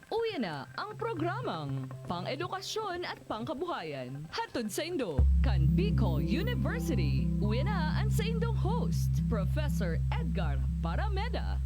Uwi na ang programang pang-edukasyon at pangkabuhayan. Hatod sa Indo, kan Bicol University. Uwi na ang sa Indong host, Professor Edgar Parameda.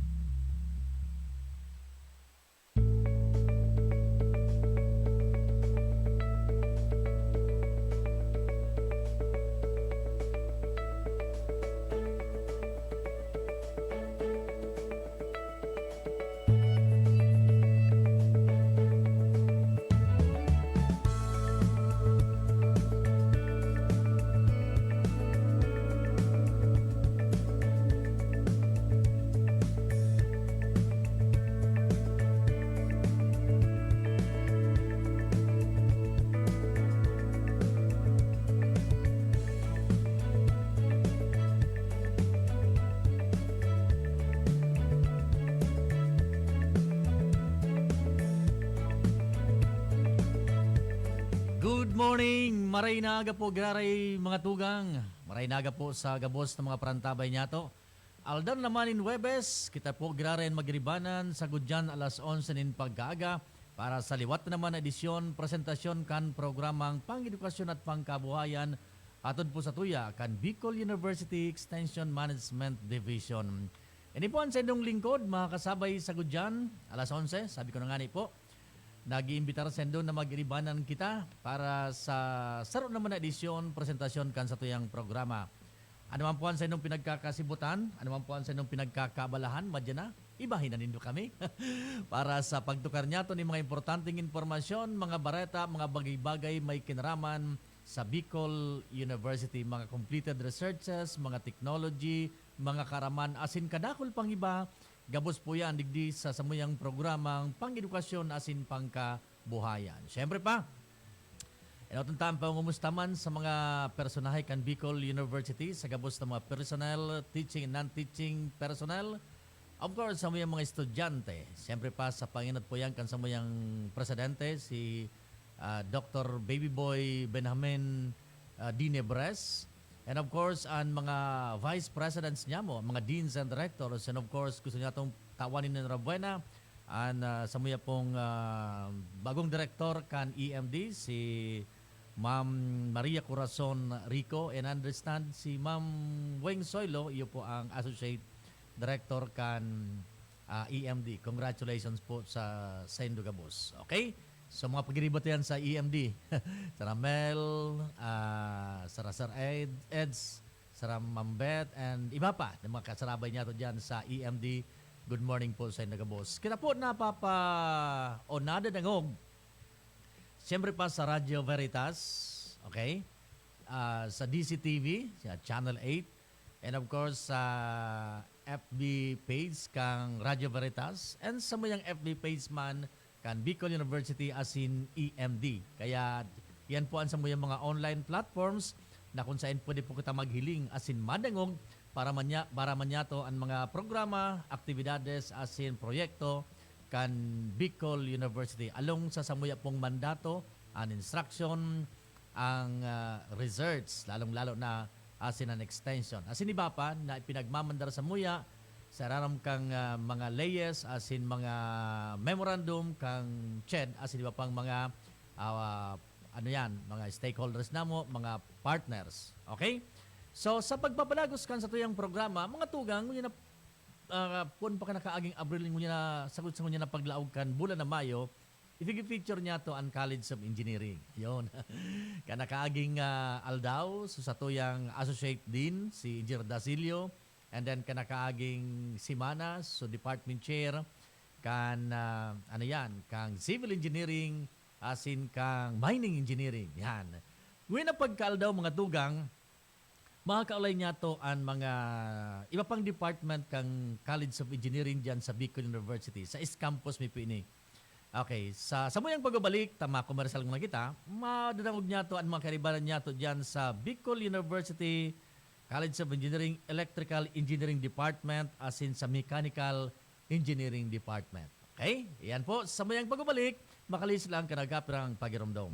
Good morning! Maray na aga po, graray mga tugang. Maray na aga po sa gabos ng mga parantabay niya to. Aldan naman in Webes, kita po graray magribanan sa Gudyan alas 11 nin pagkaaga para sa liwat naman edisyon, presentasyon kan programang pang-edukasyon at pangkabuhayan atod po sa tuya kan Bicol University Extension Management Division. Ini po ang sendong lingkod, mga kasabay sa Gudyan, alas 11, sabi ko na nga po, nag-iimbitar sendo na mag-iribanan kita para sa saro naman na edisyon, presentasyon kan sa tuyang programa. Ano man po ang sendong pinagkakasibutan, ano man po ang sendong pinagkakabalahan, madya na, ibahin na nindo kami para sa pagtukar niya to ni mga importanteng informasyon, mga bareta, mga bagay-bagay may kinaraman sa Bicol University, mga completed researches, mga technology, mga karaman, asin kadakol pang iba. Gabos po yan, digdi sa samuyang programang pang-edukasyon asin pangkabuhayan. Siyempre pa, inautuntaan pa ngumustaman sa mga personahe kan Bicol University, sa gabos ng mga personnel, teaching and non-teaching personnel. Of course, sa mga estudyante. Siyempre pa, sa panginat po yan kan sa presidente, si Dr. Baby Boy Benjamin Dinebres. And of course, ang mga vice presidents niya mo, mga deans and directors. And of course, gusto niya itong tawanin ng Rabuena. And sa mga pong bagong director kan EMD, si Ma'am Maria Corazon Rico. And understand, si Ma'am Weng Soylo, iyo po ang associate director kan EMD. Congratulations po sa Sendo Gabos. Okay? So mga pag-iribot yan sa EMD, Sara Mel, Sara Sir Eds, Sara Mambet, and iba pa ng mga kasarabay niya to dyan sa EMD. Good morning po sa Nagabos. Kita po napapa-onada dangog. Siyempre pa sa Radio Veritas, okay? Sa DCTV, sa Channel 8, and of course sa FB page kang Radio Veritas, and sa mayang FB page man kan Bicol University as in EMD. Kaya yan po ang sa mga online platforms na kung saan pwede po kita maghiling as in madangog para man niya to ang mga programa, aktibidades as in proyekto kan Bicol University. Along sa samuya pong mandato, ang instruction, ang research, lalong-lalo na as in an extension. As in iba pa na pinagmamandar sa muya, sa raram kang mga layers, as in mga memorandum kang CHED, as in iba pang mga mga stakeholders namo, mga partners. Okay? So sa pagpapalagos kan sa tuyang programa, mga tugang ngunya na pun pa ka nakaaging Abril ngunya na sagot sa ngunya na paglaog kan bulan na Mayo, i-feature niya to ang College of Engineering. Yon. Kanakaaging aldaw so sa tuyang associate dean si Engineer Dasilio. And then kanakaaging Simana, so department chair, kan kang civil engineering, as in kang mining engineering. Yan. Ngayon na pagkaaldaw mga tugang, makakaulay niya to ang mga iba pang department kang College of Engineering dyan sa Bicol University. Sa East Campus may pini. Okay, sa muyang pagbabalik, tama komersyal na kita, madadangog niya to ang mga karibaran niya to dyan sa Bicol University College of Engineering, Electrical Engineering Department, as in sa Mechanical Engineering Department. Okay? Yan po. Sa mayang pagbabalik, makalis lang kanagapirang pagiromdom.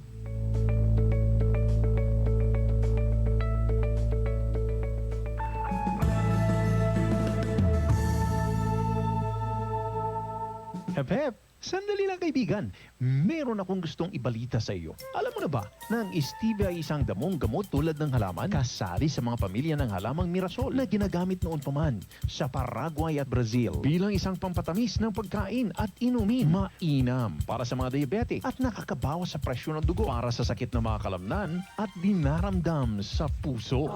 Hep hep, Sandali lang kaibigan, meron akong gustong ibalita sa iyo. Alam mo na ba na ang stevia ay isang damong gamot tulad ng halaman kasali sa mga pamilya ng halamang mirasol na ginagamit noon pa man sa Paraguay at Brazil bilang isang pampatamis ng pagkain at inumin. Mainam para sa mga diabetic at nakakabawas sa presyon ng dugo para sa sakit ng mga kalamnan at dinaramdam sa puso.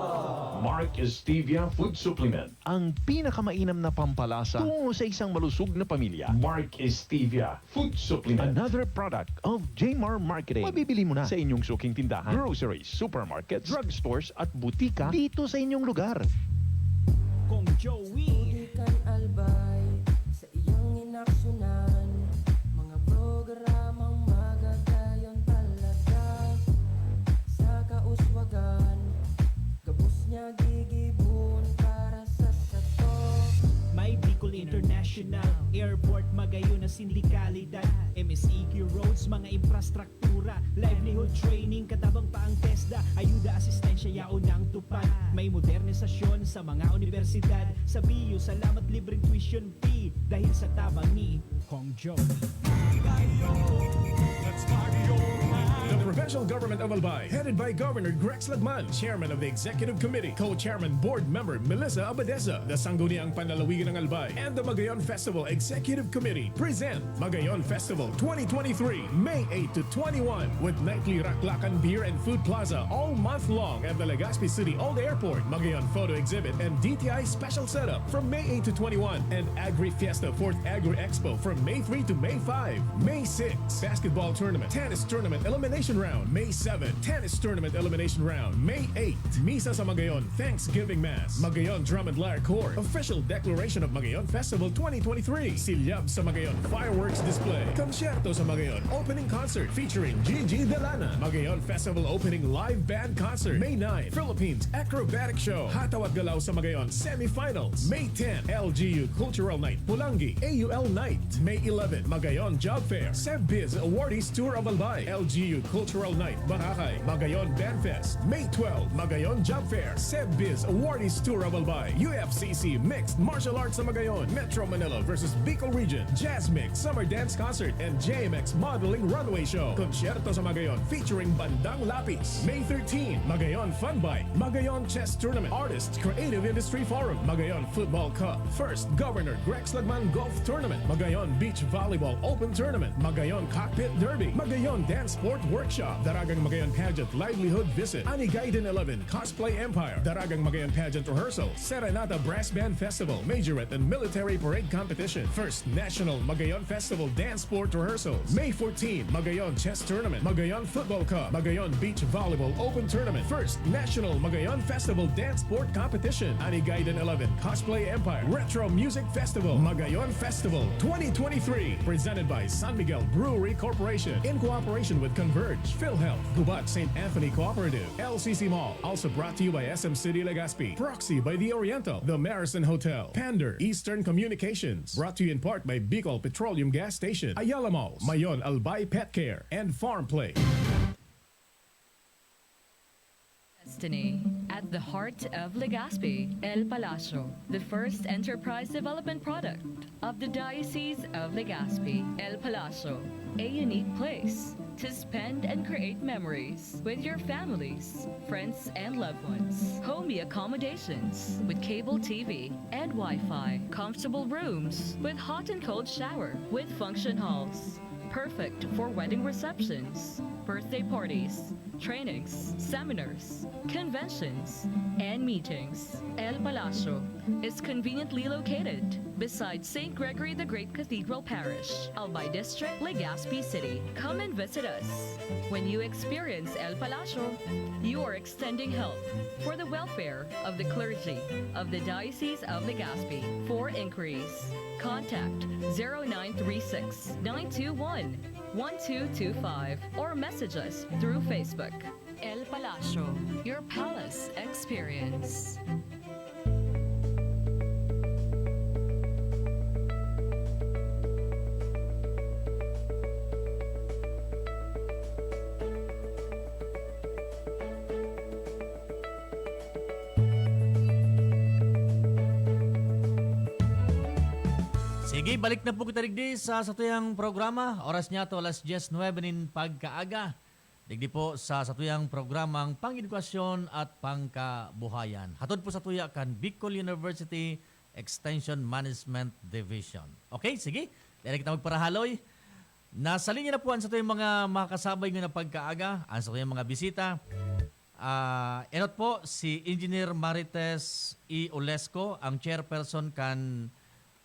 Mark Stevia Food Supplement, ang pinakamainam na pampalasa tungo sa isang malusog na pamilya. Mark Stevia Food Supplement, another product of Jmar Marketing. Mabibili mo na sa inyong suking tindahan, groceries, supermarkets, drugstores at butika dito sa inyong lugar. Kong Joey Ikan albay sa iyong inaksyonan, mga programang magagayon talaga. Sa kauswagan, gabos niya gigibon para sa sato. May Bicol International Airport, magayon na sindikalidad, MSEQ roads, mga infrastruktura, livelihood training, katabang pa ang TESDA, ayuda, asistensya, yaon ng tupad. May modernisasyon sa mga universidad, sa BU, salamat libreng tuition fee, dahil sa tabang ni Kong Joey. The Provincial Government of Albay, headed by Governor Grex Lagman, Chairman of the Executive Committee, Co-Chairman Board Member Melissa Abadesa, the Sangguniang Panlalawigan ng Albay, and the Magayon Festival Executive Committee present Magayon Festival 2023, May 8 to 21, with nightly Raklakan Beer and Food Plaza all month long at the Legazpi City Old Airport, Magayon Photo Exhibit, and DTI Special Setup from May 8 to 21, and Agri Fiesta 4th Agri Expo from May 3 to May 5, May 6, Basketball Tournament, Tennis Tournament Elimination Round, May 7, Tennis Tournament Elimination Round, May 8, Misa sa Magayon Thanksgiving Mass, Magayon Drum and Lyre Corps, Official Declaration of Magayon Festival 2023, Silyab sa Magayon Fireworks Display, Concierto sa Magayon Opening Concert featuring Gigi Delana, Magayon Festival Opening Live Band Concert, May 9, Philippines Acrobatic Show, Hataw at Galaw sa Magayon Semifinals, May 10, LGU Cultural Night Pulangi, AUL Night, May 11, Magayon Job Fair, SevBiz Awardees Tour of Albay, LGU Cultural Night Boracay, Magayon Band Fest, May 12, Magayon Job Fair, SevBiz Awardees Tour of Albay, UFCC Mixed Martial Arts sa Magayon, Metro Manila versus Bicol Region, Jazz Mix Summer Dance Concert, and JMX Modeling Runway Show, Concierto sa Magayon featuring Bandang Lapis, May 13, Magayon Fun Bike, Magayon Chess Tournament, Artists Creative Industry Forum, Magayon Football Cup, First Governor Grex Lagman Golf Tournament, Magayon Beach Volleyball Open Tournament, Magayon Cockpit Derby, Magayon Dance Sport Workshop, Daragang Magayon Pageant Livelihood Visit, Anigaiden 11 Cosplay Empire, Daragang Magayon Pageant Rehearsal, Serenata Brass Band Festival, Majorette and Military Parade Competition, First National Magayon Festival Dance Sport Rehearsals, May 14, Magayon Chess Tournament, Magayon Football Cup, Magayon Beach Volleyball Open Tournament, First National Magayon Festival Dance Sport Competition, Anigaiden 11 Cosplay Empire, Retro Music Festival, Magayon Festival 2023, presented by San Miguel Brewery Corporation in cooperation with Converge, PhilHealth, Gubat St. Anthony Cooperative, LCC Mall, also brought to you by SM City Legazpi, Proxy by The Oriental, The Marison Hotel, Pander, Eastern Communications, brought to you in part by Bicol Petroleum Gas Station, Ayala Malls, Mayon Albay Pet Care, and Farm Play. Destiny. At the heart of Legazpi, El Palacio, the first enterprise development product of the Diocese of Legazpi. El Palacio, a unique place to spend and create memories with your families, friends, and loved ones. Homey accommodations with cable TV and Wi-Fi. Comfortable rooms with hot and cold shower with function halls. Perfect for wedding receptions, birthday parties, trainings, seminars, conventions, and meetings. El Palacio is conveniently located beside St. Gregory the Great Cathedral Parish, Albay District, Legazpi City. Come and visit us. When you experience El Palacio, you are extending help for the welfare of the clergy of the Diocese of Legazpi. For inquiries, contact 0936 921 1225 or message us through Facebook. El Palacio, your palace experience. Sige, balik na po kita digdi sa satuyang programa. Oras niya to alas 10:09 nin pagkaaga. Digdi po sa satuyang programang Pang-edukasyon at Pangkabuhayan. Hatod po sa tuya kan Bicol University Extension Management Division. Okay, sige. Dahil kita magparahaloy. Nasa linya na po ang satuyang mga makasabay ng pagkaaga. Ang satuyang mga bisita. Enot po si Engineer Marites E. Olesco, ang chairperson kan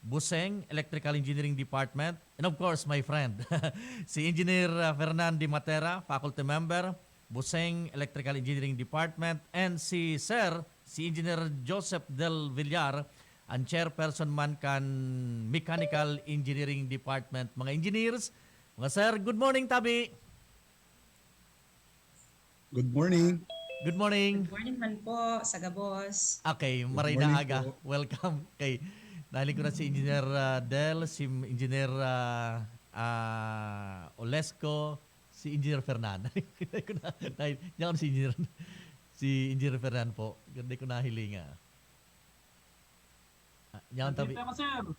Buseng Electrical Engineering Department. And of course, my friend, si Engineer Fernan Di Matera, faculty member, Buseng Electrical Engineering Department. And si Engineer Joseph Del Villar, ang chairperson man kan Mechanical Engineering Department. Mga engineers, mga sir, good morning, Tabi. Good morning. Good morning. Good morning man po, Sagabos. Okay, maray morning na aga. po. Welcome. Okay. Dahil ko na si Engineer Del, si Engineer Olesco, si Engineer Fernan. Hindi ko na si Engineer Fernan po. Hindi ko na hilinga. Yan tabi.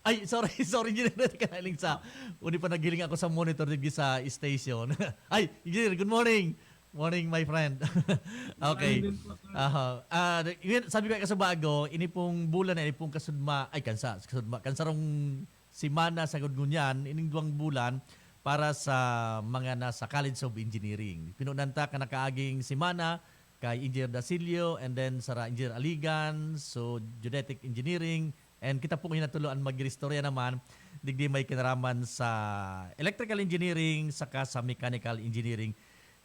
Ay, sorry, Engineer. Hindi ka nahiling sa. Uni pa naghiling ako sa monitor dito sa station. Ay, Engineer, good morning. Morning, my friend. Okay. Sabi ko sa bago, ini pong bulan na ini pong kansarong simana sa Gudgunyan, ining duwang bulan para sa mga nasa College of Engineering. Pinunanta ka nakaaging simana kay Engineer Dasilio and then sa Engineer Aligan, so Geodetic Engineering, and kita pong hinatuloan mag-restorya naman digdi may kinaraman sa Electrical Engineering saka sa Mechanical Engineering.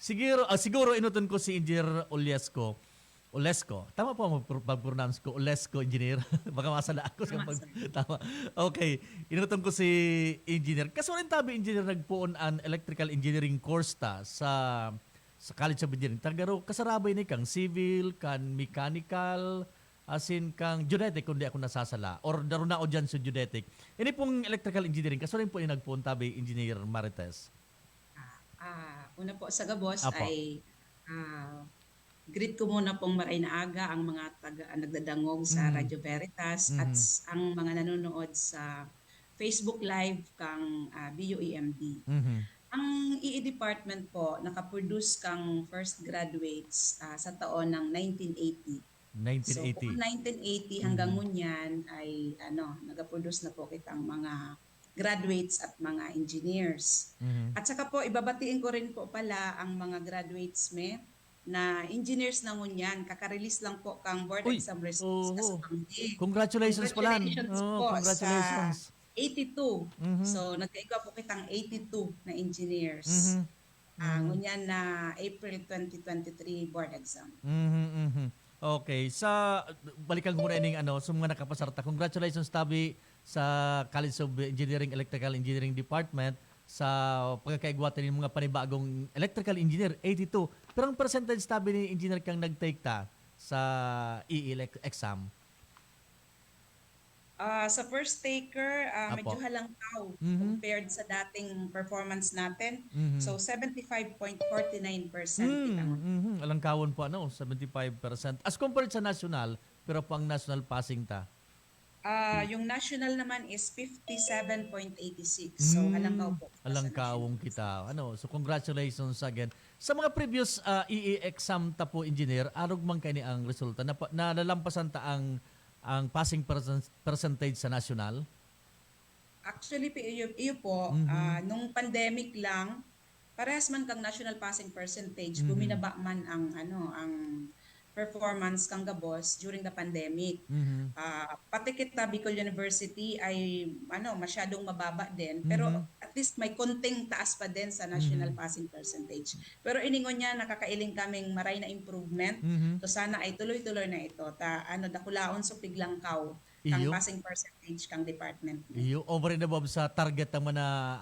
Siguro inuton ko si Engineer Olesco. Tama po mag-pronounce ko. Olesco, Engineer. Baka masala ako. Tama. Okay. Inuton ko si Engineer. Kaso rin tabi, Engineer, nagpuon ang Electrical Engineering course ta sa College of Engineering. Tagaro, kasarabay ni kang civil, kan mechanical, asin kang geodetic, kundi ako nasasala. Or daro na o dyan sa geodetic. Ini pong Electrical Engineering. Kaso rin po yung nagpuon tabi, Engineer Marites. Una po, Sagabos, Apo. ay greet ko muna pong maray na aga ang mga nagdadangog sa Radyo Veritas at ang mga nanonood sa Facebook Live kang BUEMD. Ang EE Department po, nakaproduce kang first graduates sa taon ng 1980. So, 1980. kung 1980 hanggang ngunyan ay nagaproduce na po kitang mga graduates at mga engineers. At saka po, ibabatiin ko rin po pala ang mga graduates na engineers na ngunyan. Kaka-release lang po kang board exam results sa pangdi. Congratulations pala. po Congratulations. sa 82. So, nagkaigwa po kitang 82 na engineers. Ngunyan na April 2023 board exam. Okay, balikan ko muna ining sa mga nakapasarta. Congratulations, Tabi, sa College of Engineering Electrical Engineering Department sa pagkakaigwatan ng mga panibagong electrical engineer, 82. Pero ang percentage, Tabi, ni engineer kang nag-take ta sa EE exam? Sa first taker, medyo halangkaw compared sa dating performance natin. So, 75.49%. Alangkawon po, 75%. As compared sa national, pero pang national passing ta? Yung national naman is 57.86. So, halangkaw po. Alangkawong kita. So congratulations again. Sa mga previous EE exam ta po, engineer, arog man kayo ni ang resulta? Nalalampasan ta ang passing percentage sa national? Actually, iyo po, nung pandemic lang, parehas man kang national passing percentage, buminaba man ang performance kang Gabos during the pandemic. Pati kita Bicol University ay masyadong mababa din, pero at least may konting taas pa din sa national passing percentage. Pero iningon niya, nakakailing kaming maray na improvement. So sana ay tuloy-tuloy na ito. Dakulaon so piglang kaw kang passing percentage kang department. Over and above sa target naman na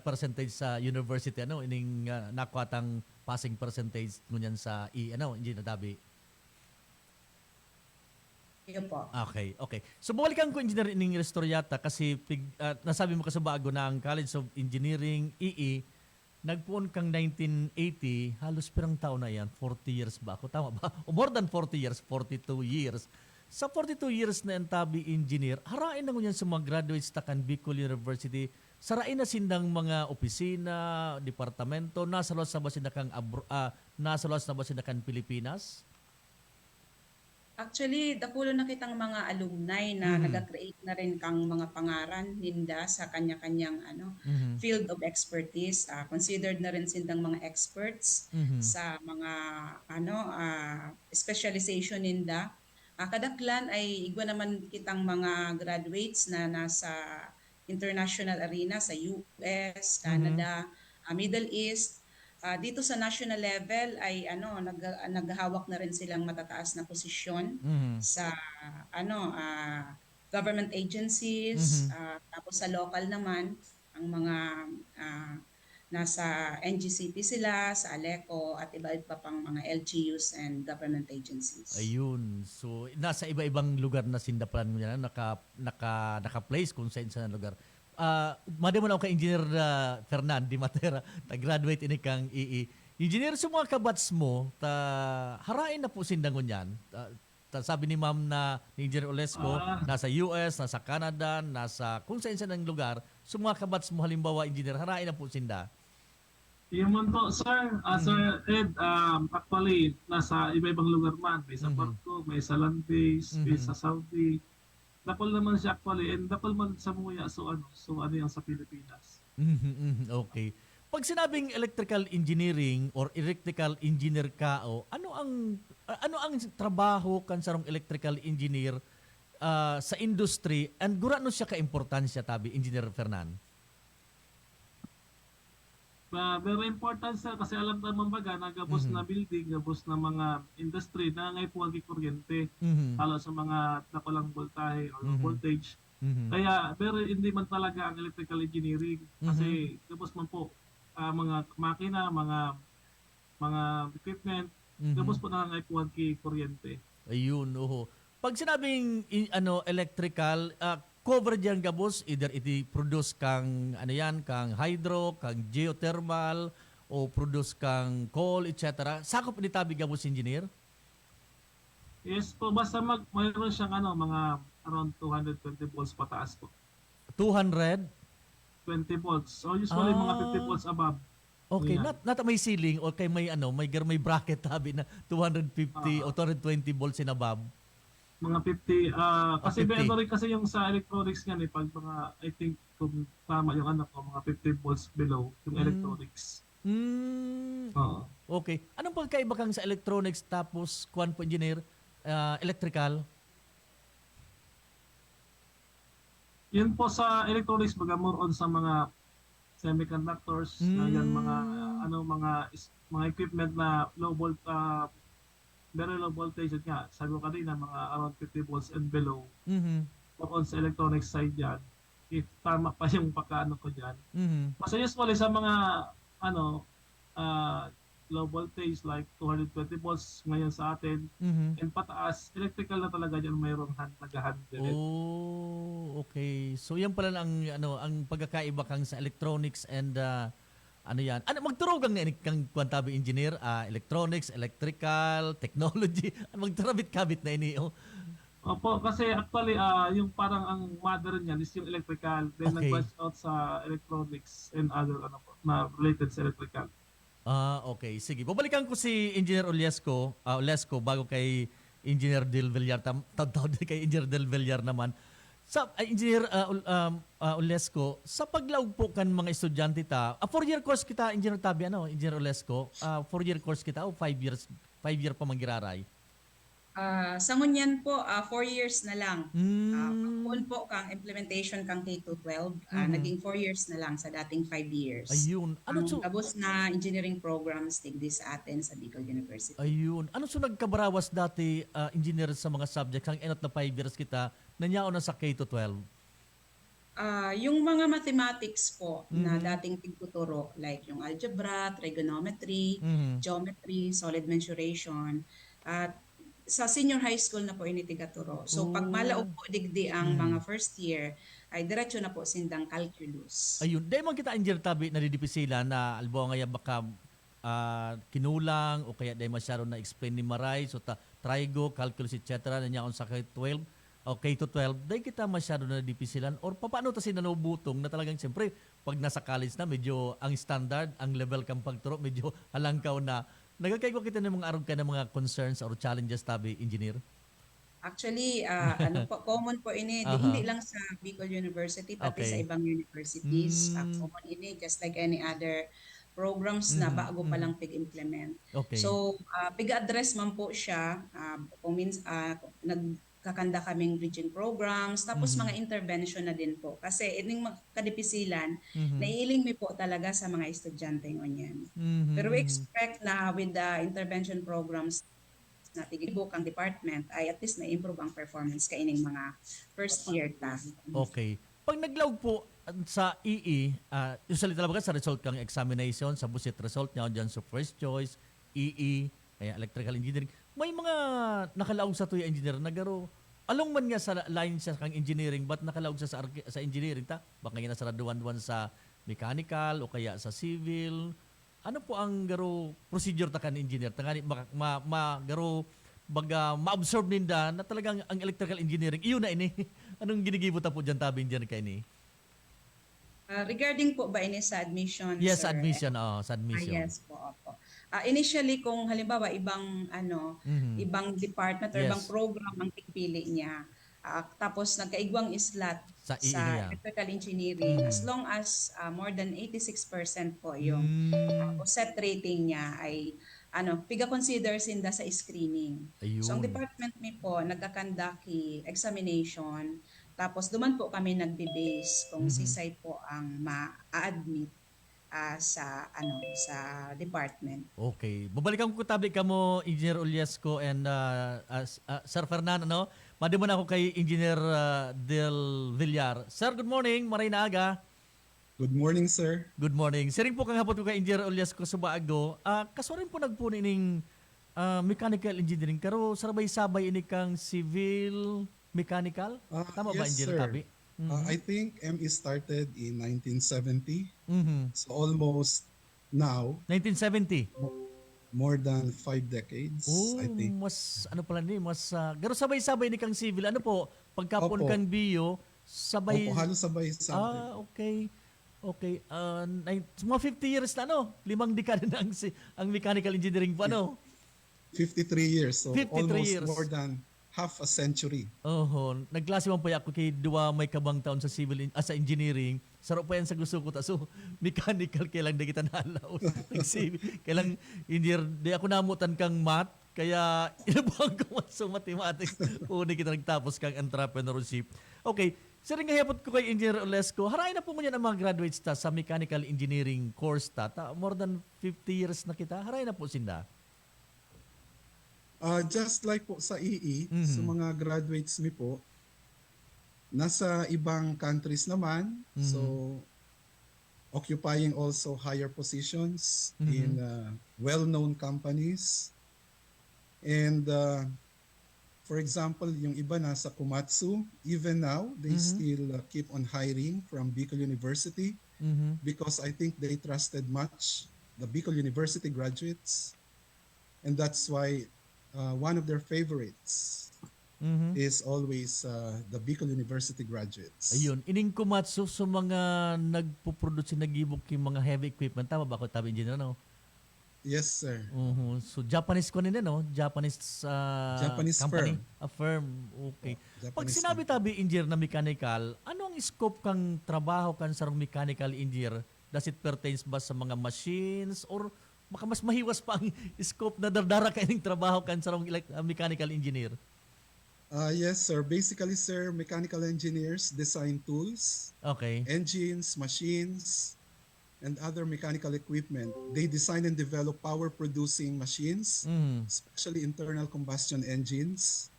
percentage sa university, ining nakuatang passing percentage ngunyan sa Engineer Dabi. Iyo po. Okay. So balikan ko, Engineer, ining restoryata kasi nasabi mo kasi bago na ang College of Engineering EE nagpuon kang 1980, halos pirang taon na yan, 40 years ba ako? Tama ba? O more than 40 years, 42 years. Sa 42 years na ang tabi engineer, harain na ngunyan sa mga graduates takan Bicol University, sarain na sindang mga opisina, departamento, nasa luwas na ba nasa luwas na ba sinakang Pilipinas? Actually, dapulo na kitang mga alumni na nag-create na rin kang mga pangaran ninda sa kanya-kanyang field of expertise. Considered na rin sindang mga experts sa mga specialization ninda. Kadaklan ay igwa naman kitang mga graduates na nasa international arena sa US, Canada, Middle East. Dito sa national level ay naghahawak na rin silang matataas na posisyon sa government agencies, tapos sa local naman ang mga nasa NGCP sila, sa ALECO at iba-iba pang mga LGUs and government agencies. Ayun. So, nasa iba-ibang lugar na sindapalan mo yan, naka-place kung saan lugar. Madama na ako kay Engineer Fernan Di Matera, graduate ini kang EE. Engineer, sa mga kabats mo, harain na po sindangon yan. Sabi ni ma'am ni Engineer Olesco, nasa US, nasa Canada, nasa kung saan ng lugar, sa mga kabats mo halimbawa, Engineer, harain na po sinda. Yung man po, sir, Sir Ed, actually, nasa iba-ibang lugar man. May sa Porto, may sa land base, may sa Saudi. Dapol naman siya actually, and dapol man sa muya, so ano yung sa Pilipinas. Okay. Pag sinabing electrical engineering or electrical engineer ka, ano ang trabaho kan sarong electrical engineer sa industry, and gurano siya ka-importansya tabi, Engineer Fernan? Very important, sir, kasi alam naman baga na gabos na building, gabos na mga industry na ngay puwagi kuryente, halo sa mga napalang voltahe or voltage. Kaya very hindi man talaga ang electrical engineering kasi gabos man po mga makina, mga equipment, gabos po na ngay puwagi kuryente. Ayun, oho. Pag sinabing electrical, cover diyan gabos, either iti-produce kang kang hydro, kang geothermal, o produce kang coal, etc. Sakop ni tabi gabos, engineer? Yes po, basta mayroon siyang mga around 220 volts pataas po. 200? 20 volts. So usually mga 50 volts above. Okay, Yan. not may ceiling or kay may may bracket tabi na 250 o 220 volts and above. Mga 50 kasi 50. rin kasi yung sa electronics nga pag mga I think kung tama yung mga 50 volts below yung electronics. Oo. Okay. Anong pagkaiba kang sa electronics tapos kuan po engineer, electrical? Yun po sa electronics baga more on sa mga semiconductors na yan mga equipment na very low voltage nga. Sabi ko kanina, mga around 50 volts and below. Or on sa electronic side yan. If tama pa yung pagkaano ko dyan. Mas usually sa mga low voltage like 220 volts ngayon sa atin. And pataas, electrical na talaga dyan mayroong nag-handle. Oh, okay. So yan pala ang pagkakaiba kang sa electronics and yan? Magturo kang kwantabi engineer, electronics, electrical, technology. Magturabit-kabit na ini. Opo, kasi actually yung parang ang mother niyan is yung electrical. Then Okay. nag-branch out sa electronics and other na related sa electrical. Okay. Sige. Babalikan ko si Engineer Olesco bago kay Engineer Del Villar. Tawag din kay Engineer Del Villar naman. Sa Engineer Olesco, sa paglaog po kan mga estudyante 4-year course kita, Engineer Tabi, Engineer Olesco, 4-year course kita o 5 year pa manggiraray? Sa ngunyan po, 4 years na lang. Pagpuon po kang implementation kang K-12, naging 4 years na lang sa dating 5 years. Ayun. Ang tapos na engineering programs tigdi sa atin sa Bicol University. Ayun. Ano so nagkabarawas dati, engineer, sa mga subjects ang enot na 5 years kita, nanyaon na sa K-12? Yung mga mathematics po na dating tigtuturo, like yung algebra, trigonometry, geometry, solid mensuration, at sa senior high school na po initigaturo. So pag malaog po digdi ang mga first year, ay diretso na po sindang calculus. Ayun. Dahil man kita, Engineer Tabi, nadidipisilan na albo nga baka kinulang o kaya dahil masyado na explain ni Maray. So trigo, calculus, etc. na niya sa K-12 o K-12, dahil kita masyado na dipisilan or paano ta sinanubutong na talagang siyempre pag nasa college na medyo ang standard, ang level kang pagturo, medyo halangkaw na. Nagkakaigwa kita ng mga arog ka ng mga concerns or challenges tabi, engineer? Actually, ano po, common po ini, Aha. hindi lang sa Bicol University, pati Okay. sa ibang universities. Mm. Common ini, just like any other programs na bago pa lang pig-implement. Okay. So, pig-address man po siya, nagkakanda kaming bridging programs, tapos mga intervention na din po. Kasi ining kadipisilan, naiiling mi po talaga sa mga estudyante ngonyan. Pero we expect na with the intervention programs na tigibok ang department ay at least na-improve ang performance kaining mga first year ta. Okay. Pag naglawag po sa EE, usually talaga sa result kang examination, sa busit result niya dyan sa first choice, EE, kaya electrical engineering, may mga nakalaog sa tuya engineer na garo. Along man nga sa line siya kang engineering, but nakalaog siya sa engineering ta? Baka nga nasaraduan sa mechanical o kaya sa civil. Ano po ang garo procedure ta kan engineer? Tangani garo baga ma-absorb ninda na talagang ang electrical engineering iyon na ini. Anong ginigibot ta po diyan tabi diyan kay ni? Regarding po ba ini sa admission, Yes, sir? admission sa admission. Yes po, opo. Initially kung halimbawa ibang department or Yes. ibang program ang pipili niya, tapos nagkaigwang islat Sa sa niya. electrical engineering, as long as more than 86% po yung set rating niya ay piga-consider sinda sa screening. Ayun. So ang department mi po nagkakandaki examination, tapos duman po kami nagbe-base kung si site po ang ma-admit sa department. Okay. Babalikan ko tabi ka mo, Engineer Uliasco and Sir Fernando, no? Madi mo na ako kay Engineer Del Villar. Sir, good morning. Maray na aga. Good morning, sir. Good morning. Siring po kang hapon ko kay Engineer Uliasco sa Baago. Kasorin po nagpunin ning mechanical engineering. Karo sarabay-sabay ini kang civil mechanical? Tama ba, Yes, Engineer sir. Tabi? I think ME started in 1970. Mhm. So almost now, 1970. more than 5 decades, Oh, I think. mas ano pala ni, mas garo sabay-sabay ni kang civil. Ano po? Pagkapon Opo. kang bio, sabay. Opo, halos sabay-sabay. Okay. Okay. Mga 50 years na, no? 5 dekada na ang mechanical engineering po, ano? 53 years. So 53 almost years. more than half a century. Nagklase man po ako kay duwa may kabang taon sa sa engineering. Sarap pa yan sa gusto ko. So, mechanical, kailang na kita nalaw. Kailang, engineer, di ako namutan kang math, kaya inabuhan ko sa mathematics. Uni kita nagtapos kang entrepreneurship. Okay, siring nga hapot ko kay Engineer Olesco, harayin na po mo yan ang mga graduates ta sa mechanical engineering course ta. More than 50 years na kita. Harayin na po sinda. Just like po sa EE, sa mga graduates mi po, nasa ibang countries naman, so occupying also higher positions in well-known companies. And for example, yung iba nasa Komatsu, even now, they still keep on hiring from Bicol University because I think they trusted much the Bicol University graduates. And that's why one of their favorites is always the Bicol University graduates. Ayun, ining Komatsu sa mga nagpo-produce, nagibok yung mga heavy equipment. Tama ba ako, tabi engineer, no? Yes, sir. So, Japanese ko nila, no? Japanese, Japanese company? firm. A firm, okay. Pag Japanese sinabi tabi engineer na mechanical, ano ang scope kang trabaho kan sa mechanical engineer? Does it pertains ba sa mga machines or baka mas mahiwas pa ang scope na dardara kayong trabaho kan sa mechanical engineer? Yes, sir. Basically, sir, mechanical engineers design tools, Okay. engines, machines, and other mechanical equipment. They design and develop power-producing machines, especially internal combustion engines,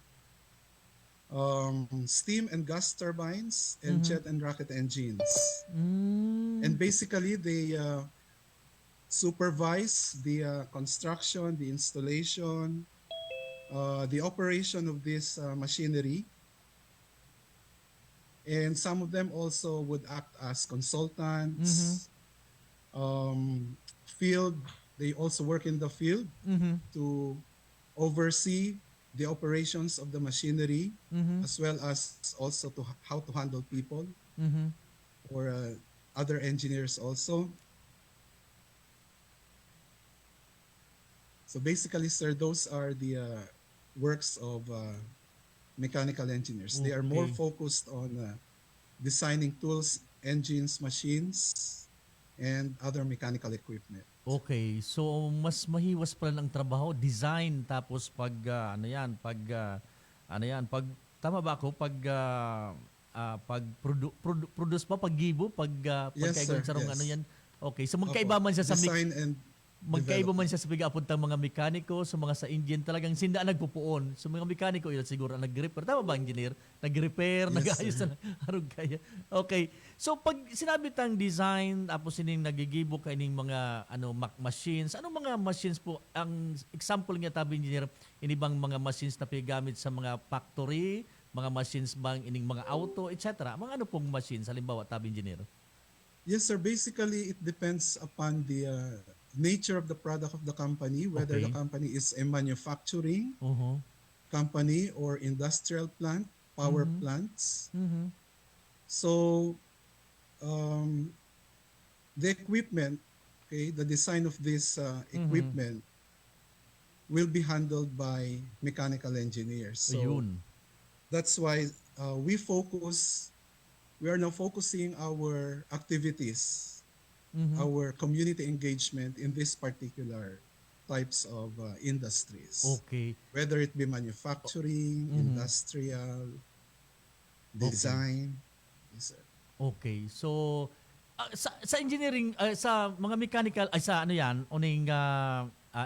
steam and gas turbines, and jet and rocket engines. And basically, they supervise the construction, the installation, the operation of this machinery. And some of them also would act as consultants, field. They also work in the field to oversee the operations of the machinery, as well as also to how to handle people or other engineers also. So basically, sir, those are the works of mechanical engineers. They are more Okay. focused on designing tools, engines, machines, and other mechanical equipment. Okay, so mas mahiwas pala ng trabaho, design, tapos pag pag tama ba ako pag produce pa, paggibo, Yes, pagkaigon sir, sa rong yes. ano yan. Okay, so magkaiba man siya sa Design and magkaiba man development. siya sa bigapuntang mga mekaniko, sa mga sa engine talagang sinda nagpupuon. So mga mekaniko ila siguro ang nag-repair. Tama ba, engineer? Nag-repair, Yes, nag-ayos na harug kaya. Okay. So pag sinabi tang design tapos ining nagigibo ka ining mga machines, anong mga machines po ang example niya tabi engineer inibang mga machines na pigamit sa mga factory, mga machines bang ining mga auto, etc. Mga ano pong machines halimbawa tabi engineer? Yes, sir. Basically, it depends upon the nature of the product of the company, whether Okay. the company is a manufacturing Uh-huh. company or industrial plant, power plants. Mhm. So, the equipment, okay, the design of this equipment will be handled by mechanical engineers. So, Ayun. that's why we are now focusing our activities, our community engagement in this particular types of industries. Okay. Whether it be manufacturing, industrial, design. Yes, sir. Okay. So sa engineering sa mga mechanical ay sa ano yan, uning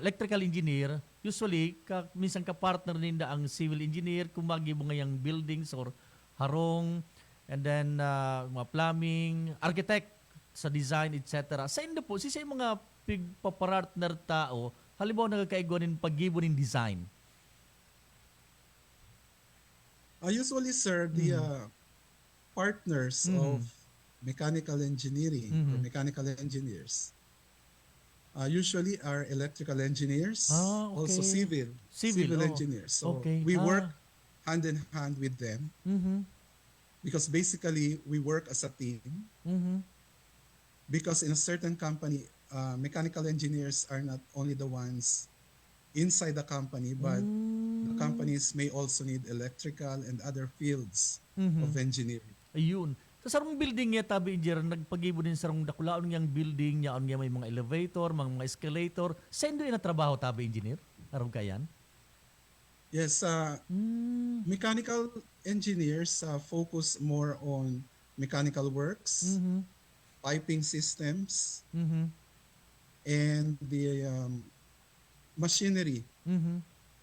electrical engineer, usually minsan ka partner ninda ang civil engineer kung magibo ngayang buildings or harong, and then mga plumbing, architect sa design, etc. Sa indo po, siya yung mga pigpapartner tao, halimbawa nagkakaiguanin paggibo ng design. Usually, sir, the partners of mechanical engineering or mechanical engineers usually are electrical engineers, Ah, okay. also civil oh. engineers. So Okay. we work hand in hand with them because basically we work as a team. Because in a certain company, mechanical engineers are not only the ones inside the company, but the companies may also need electrical and other fields of engineering. Ayun. Sa sarong building niya tabi engineer nagpagibo din sarong dakulaon niyang building niya on may mga elevator, mga escalator. Sendo na trabaho tabi engineer? Aron kayan? Yes, mechanical engineers focus more on mechanical works, piping systems, and the machinery,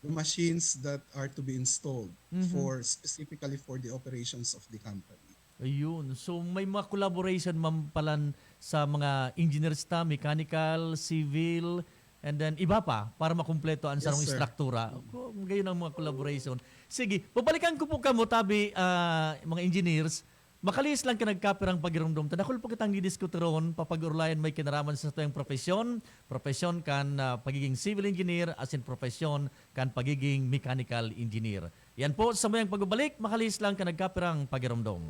the machines that are to be installed specifically for the operations of the company. Ayun. So may mga collaboration palan sa mga engineers ta, mechanical, civil, and then iba pa para makumpleto ang sarong Yes, sir. struktura. Gayon ang mga collaboration. Sige, babalikan ko po kamo tabi mga engineers. Makalis lang ka nagkapirang pagirumdum. Tadakol po kitang didiskuteron papag-urlayan may kinaraman sa tuyang profesyon. Profesyon kan pagiging civil engineer as in profesyon kan pagiging mechanical engineer. Yan po sa mayang pagbabalik, makalis lang ka nagkapirang pagirumdum.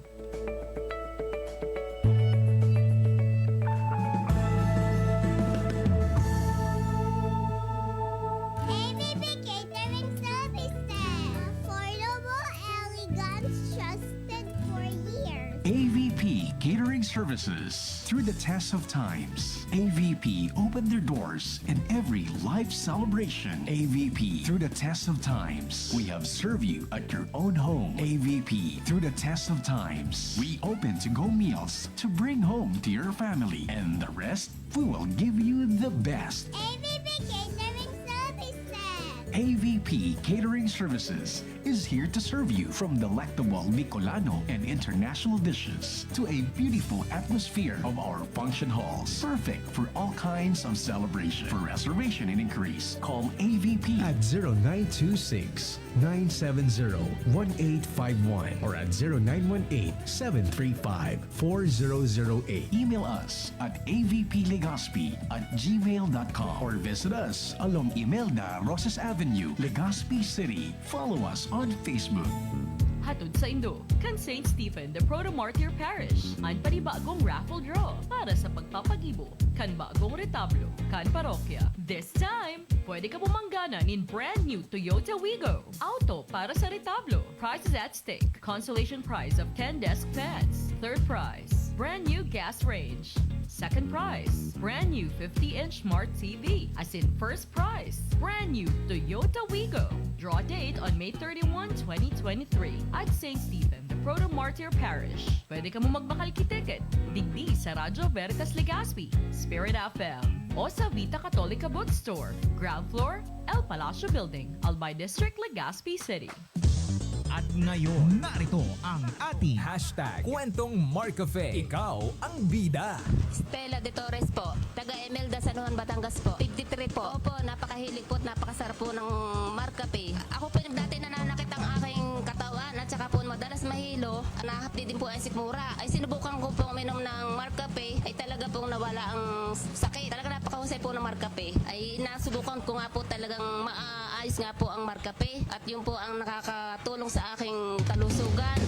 ABB Catering Services. Affordable, elegant, trusted for years. AVP Catering Services. Through the test of times, AVP opened their doors in every life celebration. AVP, through the test of times, we have served you at your own home. AVP, through the test of times, we open to-go meals to bring home to your family. And the rest, we will give you the best. ABB Catering Services. AVP Catering Services is here to serve you, from delectable Bicolano and international dishes to a beautiful atmosphere of our function halls. Perfect for all kinds of celebration. For reservation and inquiries, call AVP at 0926-970-1851 or at 0918-735-4008. Email us at avplegaspi@gmail.com or visit us along Imelda Rosas Avenue, Legazpi City. Follow us on Facebook. Hatod sa Indo, kan St. Stephen the Proto-Martyr Parish, ang panibagong raffle draw para sa pagpapagibo, kan bagong retablo, kan parokya. This time, pwede ka bumanggana nin brand new Toyota Wigo. Auto para sa retablo. Prizes at stake. Consolation prize of 10 desk fans. Third prize, brand new gas range. Second prize, brand new 50-inch smart TV. As in first prize, brand new Toyota Wigo. Draw date on May 31, 2023 at St. Stephen, the Proto-Martyr Parish. Pwede ka mo magbakalki-ticket. Digdi sa Radyo Veritas Legazpi, Spirit FM, o sa Vita Católica Bookstore, ground floor, El Palacio Building, Albay District, Legazpi City. At ngayon, narito ang ating #Kwentong Marcafe. Ikaw ang bida. Stella de Torres po, taga Emelda, San Juan, Batangas po. 53 po. Opo, napakahilig po at napakasarap po ng Marcafe. Ako po yung dati nananakit ang aking katawan at saka po madalas mahilo. Nahapdi din po ang sikmura. Ay sinubukan ko pong minom ng Marcafe ay talaga pong nawala ang sakit. Talaga napakahusay po ng Marcafe. Ay nasubukan ko nga po talagang maayos nga po ang Marcafe at yun po ang nakakatulong sa aking kalusugan.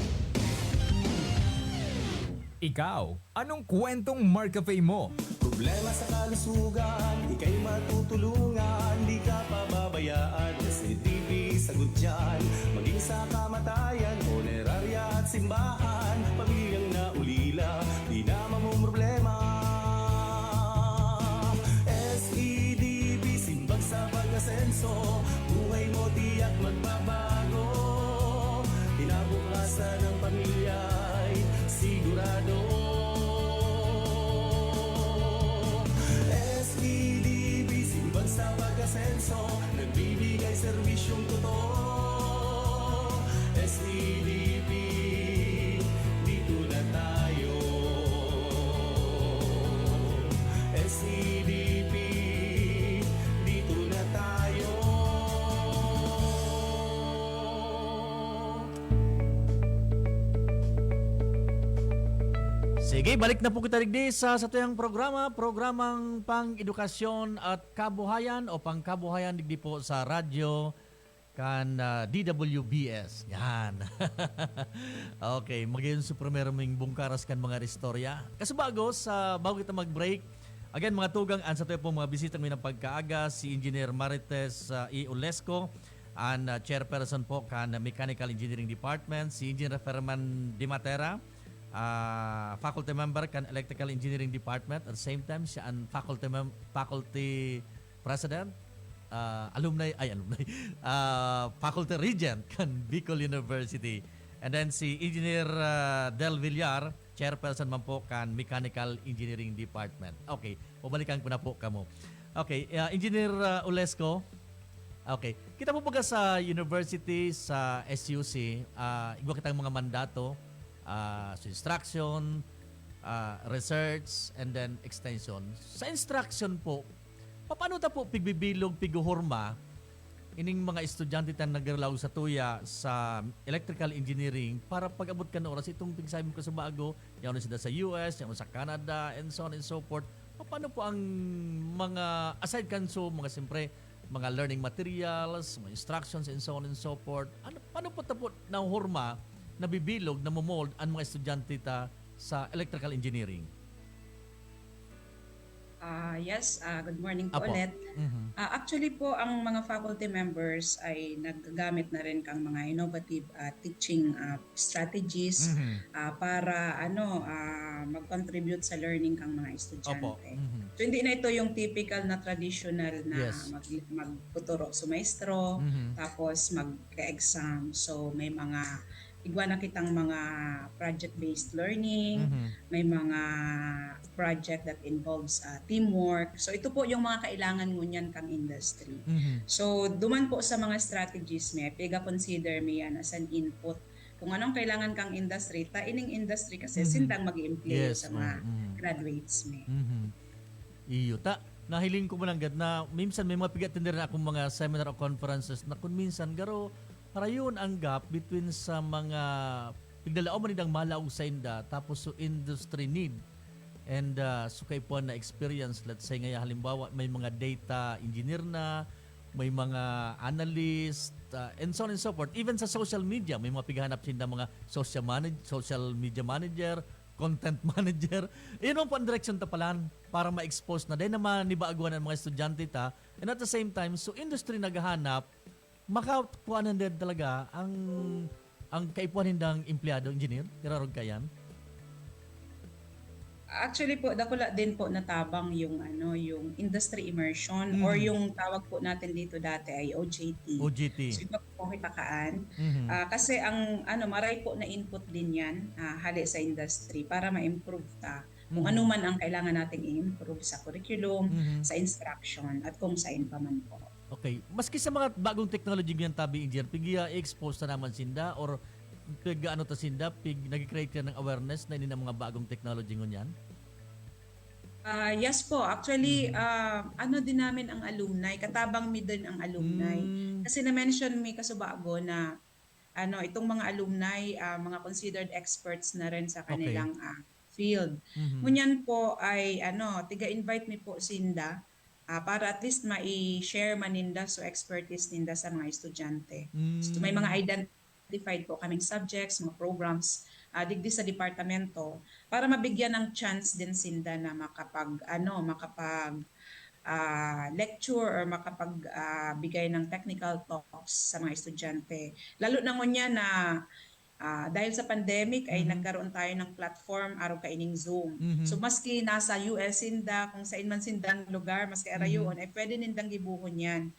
Ikaw, anong kwentong Marcafe mo? Problema sa kalusugan, ika'y matutulungan, di ka pababayaan. SCTV, sagot dyan, maging sa kamatayan, honerarya at simbahan, pamilyang naulila, di na mamumroblema. SEDB, simbag sa pag-asenso, buhay mo tiyak magbabago, kinabukasan ng pamilya'y sigurado. SEDB, simbag sa pag-asenso, nagbibigay serbisyong totoo. SEDB, dito na tayo. SEDB, dito na tayo. Sige, balik na po kita digdi sa tuyang programang pang-edukasyon at kabuhayan o pang-kabuhayan digdi po sa radyo kan DWBS. Yan. Okay, magayon sa primero ming bungkaras kan mga istorya. Kasi bago kita mag-break, again mga tugang, sa tuyo po mga bisita ng pagkaaga, si Engineer Marites E. Olesco, ang chairperson po kan Mechanical Engineering Department, si Engineer Ferman Dimatera, faculty member kan Electrical Engineering Department, at the same time siya ang faculty president, faculty regent kan Bicol University, and then si Engineer Del Villar, chairperson man po kan Mechanical Engineering Department. Okay, pabalikan ko na po kamo. Okay, Engineer Olesco, okay, kita po pagka sa university, sa SUC, iba kitang mga mandato, so instruction, research, and then extension. Sa instruction po, paano ta po pigbibilog, piguhorma, ining mga estudyante tan nagralaw sa tuya sa electrical engineering para pag-abot ka na oras itong pigsabi ko sa bago, yaw na sila sa US, yaw na sa Canada, and so on and so forth. Paano po ang mga, aside kanso, mga siyempre, mga learning materials, mga instructions, and so on and so forth, paano po tapos na horma, nabibilog, namomold ang mga estudyante ta sa electrical engineering? Yes, good morning po Apo. ulit. Actually po, ang mga faculty members ay naggamit na rin kang mga innovative teaching strategies para mag-contribute sa learning kang mga estudyante. So hindi na ito yung typical na traditional na magputuro sa maestro, tapos mag-exam. So may mga igwa na kitang mga project-based learning, Mhm. may mga project that involves teamwork. So ito po yung mga kailangan ngunyan kang industry. Mhm. So duman po sa mga strategies may piga consider me yan as an input. Kung anong kailangan kang industry, ta ining industry kasi Mhm. sindang mag-i-employ Yes, sa mga mhm. graduates may. Mhm. Iyo ta. Nahiling ko man gad na minsan may mga pigatindir na akong mga seminar o conferences na kung minsan garo rayon ang gap between sa mga pigdalao man nidang malaog sa inda tapos so industry need and so kay po na experience, let's say nga halimbawa may mga data engineer na, may mga analyst and so on and so forth. Even sa social media may mga pighanap sinda mga social media manager, content manager. Yun ang direction ta palan para ma-expose na din naman nibaaguan ng mga estudyante ta, and at the same time so industry naghahanap makakuanan din talaga ang kaipuan hindang empleyado engineer irarog kayan. Actually po, dakula din po natabang yung yung industry immersion or yung tawag po natin dito dati ay OJT. OJT. So iba po kitakaan. Mhm. Kasi ang maray po na input din yan hali sa industry para ma-improve ta kung ano man ang kailangan nating i-improve sa curriculum, sa instruction at kung saan pa man po. Okay. Maski sa mga bagong technology ng tabi engineer, pigiya expose na naman sinda or ano ta sinda, nag-create ka ng awareness na ini ng mga bagong technology ngunyan? Yes po. Actually, din namin ang alumni. Katabang mi din ang alumni. Kasi na-mention mi kasubago na itong mga alumni, mga considered experts na rin sa kanilang field. Ngunyan po ay tiga-invite mi po sinda para at least mai-share maninda so expertise ninda sa mga estudyante. So may mga identified po kaming subjects, mga programs digdi sa departamento para mabigyan ng chance din sinda na makapag lecture or makapag bigay ng technical talks sa mga estudyante. Lalo na ngunya na dahil sa pandemic ay nagkaroon tayo ng platform araw kaining Zoom. So maski nasa US sinda, kung saan man sindang lugar, maski arayon, ay pwede nindang gibuhon yan.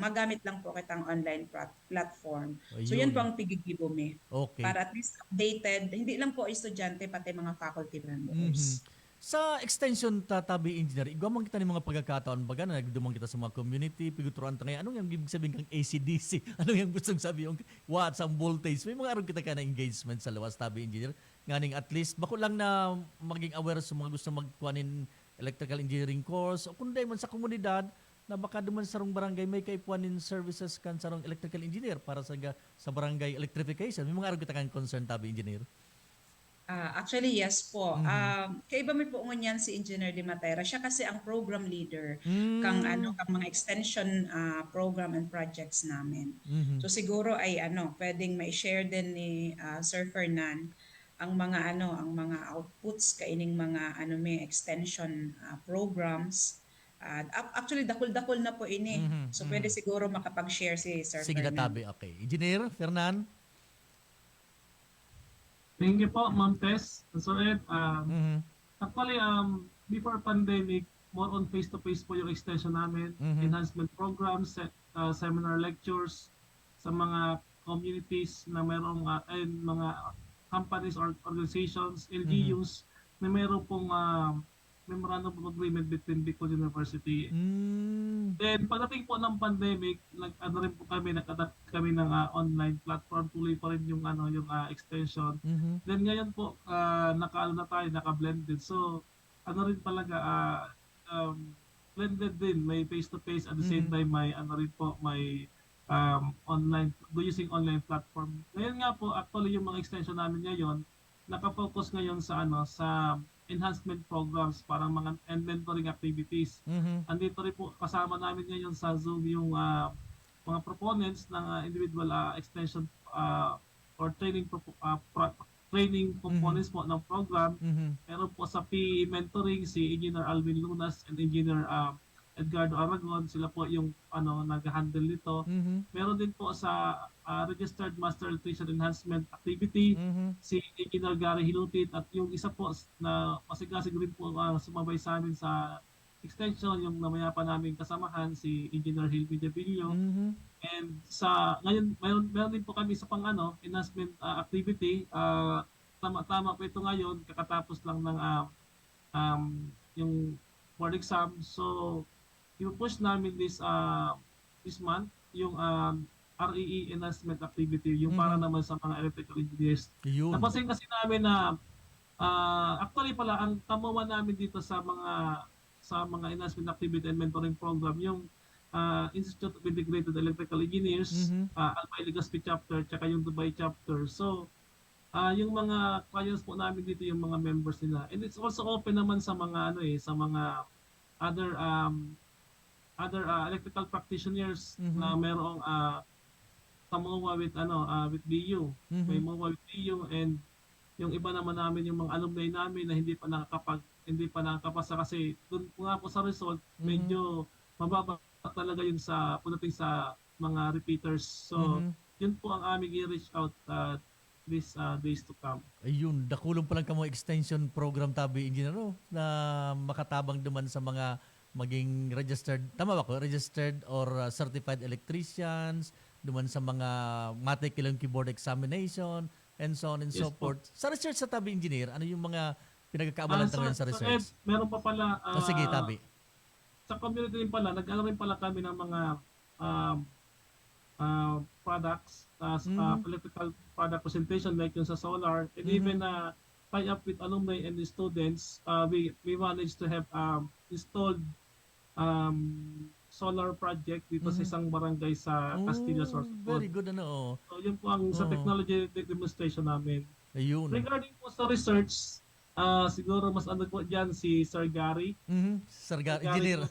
Magamit lang po kitang online platform. So yan po ang pigigibo mi. Okay. Para at least updated, hindi lang po estudyante, pati mga faculty members. Sa extension tabi engineer, igwamang kita ni mga pagkakataon baga na nagdumang kita sa mga community, piguturan ta ngayon, anong yung ibig sabihin kang ACDC? Anong yung gustong sabi yung watts, ang voltage? May mga aron kita ka na engagement sa lawas tabi engineer. Nganing at least, bako lang na maging aware sa mga gusto magkuhanin electrical engineering course o kundi man sa komunidad na baka duman sa rong barangay may kaipuanin services kan sa rong electrical engineer para sa barangay electrification. May mga aron kita kang concern tabi engineer. Actually, yes po. Kaiba mi po ngunyan si Engineer Di Matera. Siya kasi ang program leader kang mga extension program and projects namin. So siguro ay pwedeng mai-share din ni Sir Fernan ang mga outputs kaining mga may extension programs. Actually dakol-dakol na po ini. So pwede siguro makapag-share si Sir Sige Fernan. na tabi. Okay. Engineer Fernan. Thank you po, Ma'am Tess. So, Ed, actually, before pandemic, more on face-to-face po yung extension namin, enhancement programs, seminar lectures sa mga communities na mayroong mga companies or organizations, LGUs, na mayroong pong memorandum of agreement between Bicol University. Then pagdating po ng pandemic, rin po kami, nag-adapt kami ng online platform, tuloy pa rin yung extension. Then ngayon po naka-blended. So rin talaga blended din, may face-to-face at the same time may may online, using online platform. Ngayon nga po, actually yung mga extension namin ngayon, naka-focus ngayon sa sa enhancement programs, parang mga mentoring activities. Andito rin po kasama namin ngayon sa Zoom yung mga proponents ng individual extension or training components po ng program. Meron po sa PE mentoring si Engineer Alvin Lunas and Engineer Edgardo Aragon, sila po yung nag-handle nito. Meron din po sa Registered Master Electrician Enhancement Activity, si Engineer Gary Hilutit, at yung isa po na masigasig rin po sumabay sa amin sa extension, yung namaya pa namin kasamahan, si Engineer Hilmi Devillo. And sa ngayon meron din po kami sa enhancement activity. Tama po ito ngayon, kakatapos lang ng yung board exam. So i-push namin this month yung REE enhancement activity, yung para naman sa mga electrical engineers. Yun. Napansin kasi namin na actually pala ang tamuan namin dito sa mga enhancement activity and mentoring program yung Institute of Integrated Electrical Engineers, Albay Legazpi chapter, tsaka yung Dubai chapter. So yung mga clients po namin dito, yung mga members nila. And it's also open naman sa mga sa mga other electrical practitioners na merong MOA with BU. May MOA with BU, and yung iba naman namin, yung mga alumni namin na hindi pa nakakapasa kasi doon nga po sa result medyo mababa talaga yung pagdating sa mga repeaters. So yun po ang aming i-reach out these days to come. Ayun, dakulong pa lang kamo extension program tabi engineer na makatabang duman sa mga maging registered, tama ba ko? Registered or certified electricians, duman sa mga matricular keyboard examination, and so on and so forth. Sa research sa tabi engineer, ano yung mga pinagkakaabalan ngayon sa research? Meron pa pala, sige, tabi. Sa community rin pala, nag-ano rin pala kami ng mga products, electrical product presentation like yung sa solar, and even tie up with alumni and the students, we managed to have installed solar project dito sa isang barangay sa Castilla Sorsogon. Very good So yun po ang sa technology demonstration namin. Ayun. Regarding po sa research, siguro mas po dyan si Sir Gary. Sir Gary, engineer.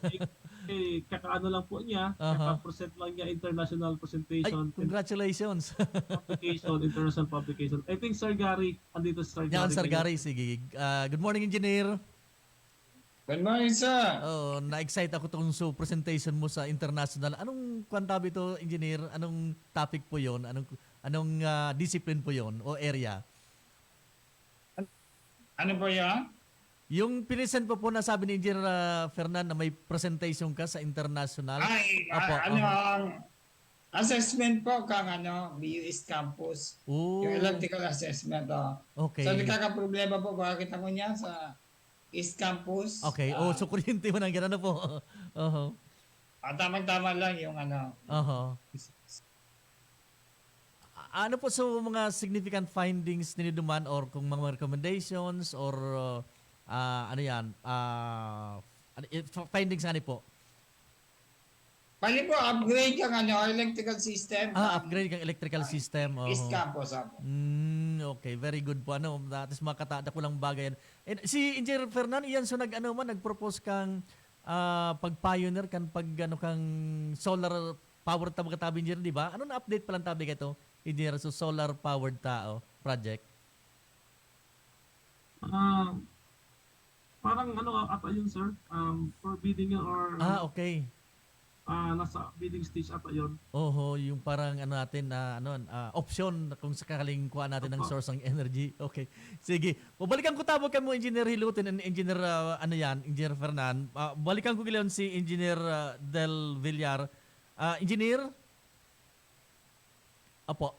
Kakaano lang po niya, kaka-present lang niya international presentation. Ay, congratulations. International publication. I think Sir Gary, andito si Sir Gary. Yan, Sir Gary, sige. Good morning, engineer. Good morning, sir. Na-excite ako tong presentation mo sa international. Anong kwantabi to, engineer? Anong topic po yon? Anong discipline po yon o area? Ano po yan? Yung pinisent po na sabi ni Engineer Fernan na may presentation ka sa international. Ay, ang assessment po kang BU East Campus. Yung electrical assessment. Okay. So, nagkakaproblema po bakit ako niya sa East Campus. Okay. So kuryente mo nang gano'n po. Tamang-tama lang yung ano po so mga significant findings ninyo duman or kung mga recommendations or findings ani po? Bali po, upgrade kang electrical system. Upgrade kang electrical system. East Campus ako. Okay, very good po. That is makatada ko lang bagay yan. And si Engineer Fernan, iyan so nag-propose kang pag-pioneer kang kang solar powered katabi engineer, di ba? Ano na update pa lang tabi kayo engineer so solar powered project? Parang ata yun, sir, for bidding or okay. Nasa bidding stage ata yun. Yung parang natin option kung sakaling kuha natin ng source ng energy. Okay. Sige. Balikan ko tawag ka mo Engineer Hilutin and Engineer Engineer Fernan. Balikan ko gilayon si Engineer Del Villar. Engineer?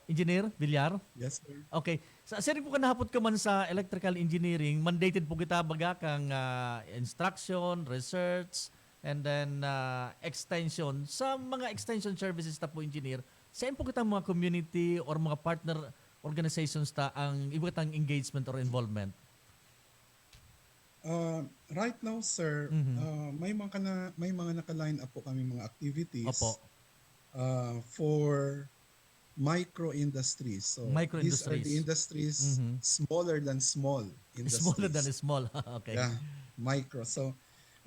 Engineer Villar? Yes, sir. Okay. Sir po ka nahapot ka man sa electrical engineering, mandated po kita baga kang instruction, research, and then extension. Sa mga extension services ta po engineer, saan po kita mga community or mga partner organizations ta ang ibatang engagement or involvement? Right now, sir, may mga naka-line up po kami mga activities for micro industries. So these are the industries smaller than small industries. Smaller than small. Okay. Yeah, micro. So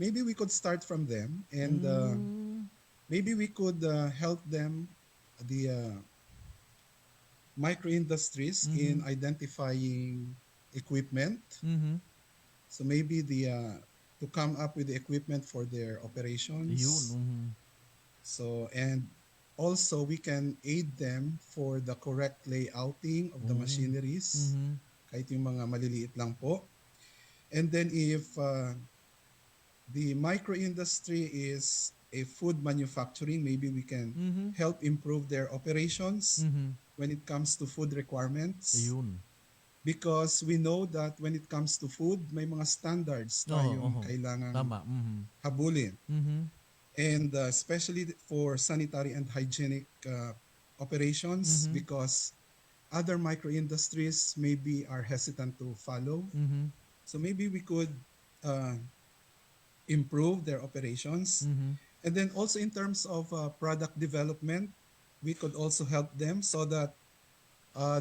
maybe we could start from them, and maybe we could help them, the micro industries, in identifying equipment. So maybe to come up with the equipment for their operations. So, and also we can aid them for the correct layouting of the machineries, kahit yung mga maliliit lang po. And then if the micro industry is a food manufacturing, maybe we can help improve their operations when it comes to food requirements. Ayun. Because we know that when it comes to food, may mga standards tayong kailangan Tama. habulin. And especially for sanitary and hygienic operations, because other micro-industries maybe are hesitant to follow. So maybe we could improve their operations. And then also in terms of product development, we could also help them so that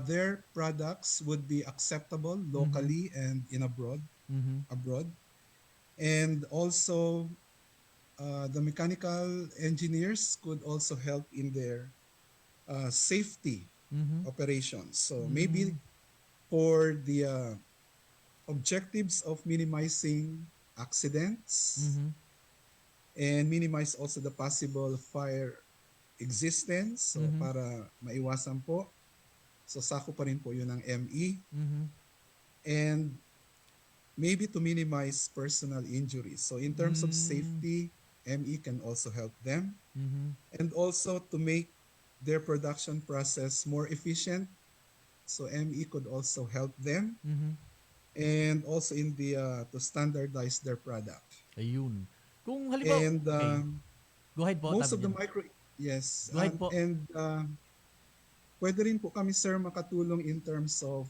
their products would be acceptable locally and in abroad. And also the mechanical engineers could also help in their safety operations. So maybe for the objectives of minimizing accidents and minimize also the possible fire existence, so para maiwasan po. So sako pa rin po yun ng ME. And maybe to minimize personal injuries. So in terms of safety, ME can also help them. And also to make their production process more efficient. So ME could also help them. And also in the to standardize their product. Ayun. Kung halimbawa, And go ahead po. most of the Tabi niyo. yes. Go ahead po. And pwede rin po kami, sir, makatulong in terms of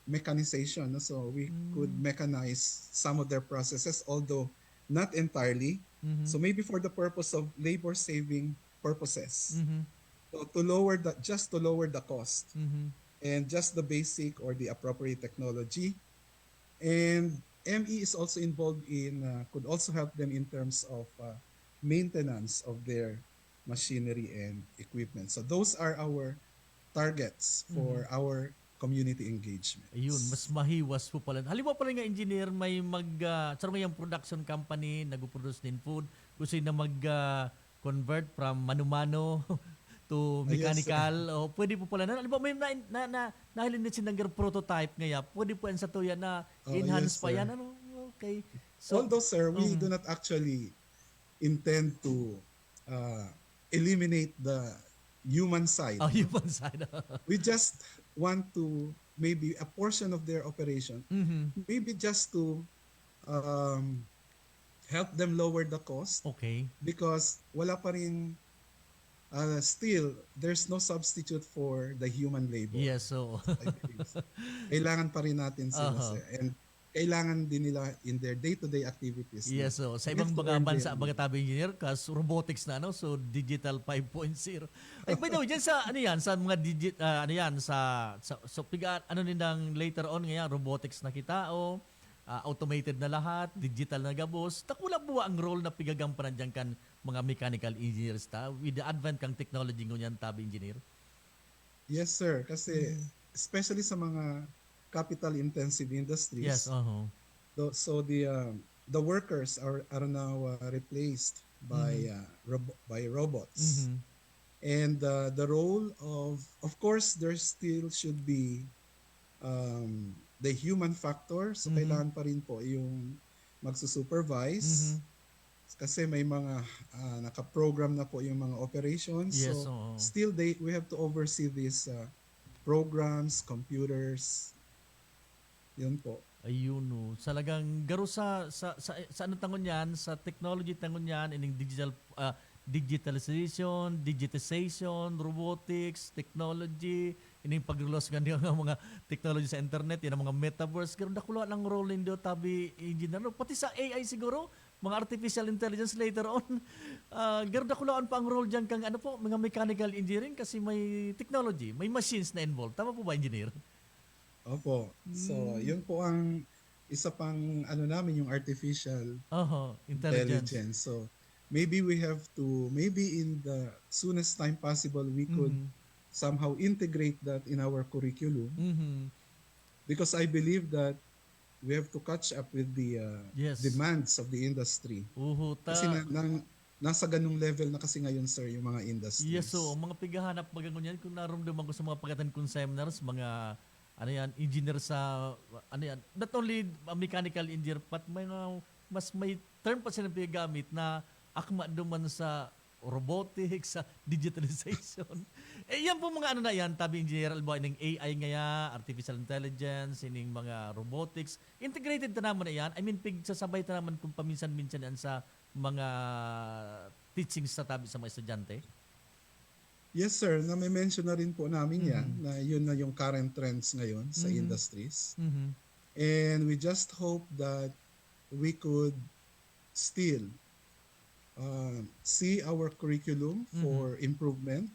mechanization. No? So we could mechanize some of their processes, although not entirely. So maybe for the purpose of labor saving purposes. So to lower just to lower the cost and just the basic or the appropriate technology. And ME is also involved in could also help them in terms of maintenance of their machinery and equipment. So those are our targets for our community engagement. Ayun, mas mahiwas po pala. Halimbawa pala nga engineer, may may production company, nag-produce din food, gusto na mag-convert from mano-mano to mechanical. O pwede po pala na. Halimbawa may nahilin din sinang prototype ngaya, pwede po yan sa tuya na enhance pa yan. Ano? Okay. So, although, sir, we do not actually intend to eliminate the human side. Human side. We just want to maybe a portion of their operation, maybe just to help them lower the cost. Okay. Because wala pa rin, still, there's no substitute for the human labor. Yes, so. Kailangan pa rin natin sila, sir. And kailangan din nila in their day-to-day activities. Yes, so sa ibang mga bansa, mga tabi engineer, kas robotics na, no? So digital 5.0. Ay, by the way, dyan sa, sa mga ano nindang later on ngayon, robotics na kita, automated na lahat, digital na gabos. Takula po ang role na pigagampanan dyan kan mga mechanical engineers ta with the advent kang technology ngunyan tabi engineer? Yes, sir. Kasi especially sa mga capital-intensive industries. Yes, so the workers are now replaced by robots, and the role of course, there still should be the human factor. So kailangan pa rin po yung magsusupervise, kasi may mga naka-program na po yung mga operations. Yes, so still we have to oversee these programs, computers. Yun po. Ayun, no. Salagang garo sa ano tangon yan, sa technology tangon yan, ining digitalization, digitization, robotics, technology, ining paglulos nga mga technology sa internet, yan ang mga metaverse, garo nakulo ang role nindo tabi engineer, no? Pati sa AI siguro, mga artificial intelligence later on, garo nakuloan pa ang role diyan kang ano po, mga mechanical engineering kasi may technology, may machines na involved. Tama po ba, engineer? Opo. So, yun po ang isa pang ano namin, yung artificial intelligence. So, maybe we have to, maybe in the soonest time possible, we could somehow integrate that in our curriculum. Because I believe that we have to catch up with the demands of the industry. Kasi nasa ganung level na kasi ngayon, sir, yung mga industries. Yes, so mga pigahanap magangunyan, kung narumduman ko sa mga pagatan kong seminars, mga engineer sa, not only mechanical engineer, but may term pa silang gamit na akma duman sa robotics, sa digitalization. Yan po mga ano na yan, tabi engineer alba ining AI ngaya, artificial intelligence, ining mga robotics, integrated ta naman na yan. I mean, sasabay ta naman kung paminsan-minsan yan sa mga teachings sa tabi sa mga estudyante. Yes sir, na-mention na rin po namin yan na yun na yung current trends ngayon sa industries. And we just hope that we could still see our curriculum for improvement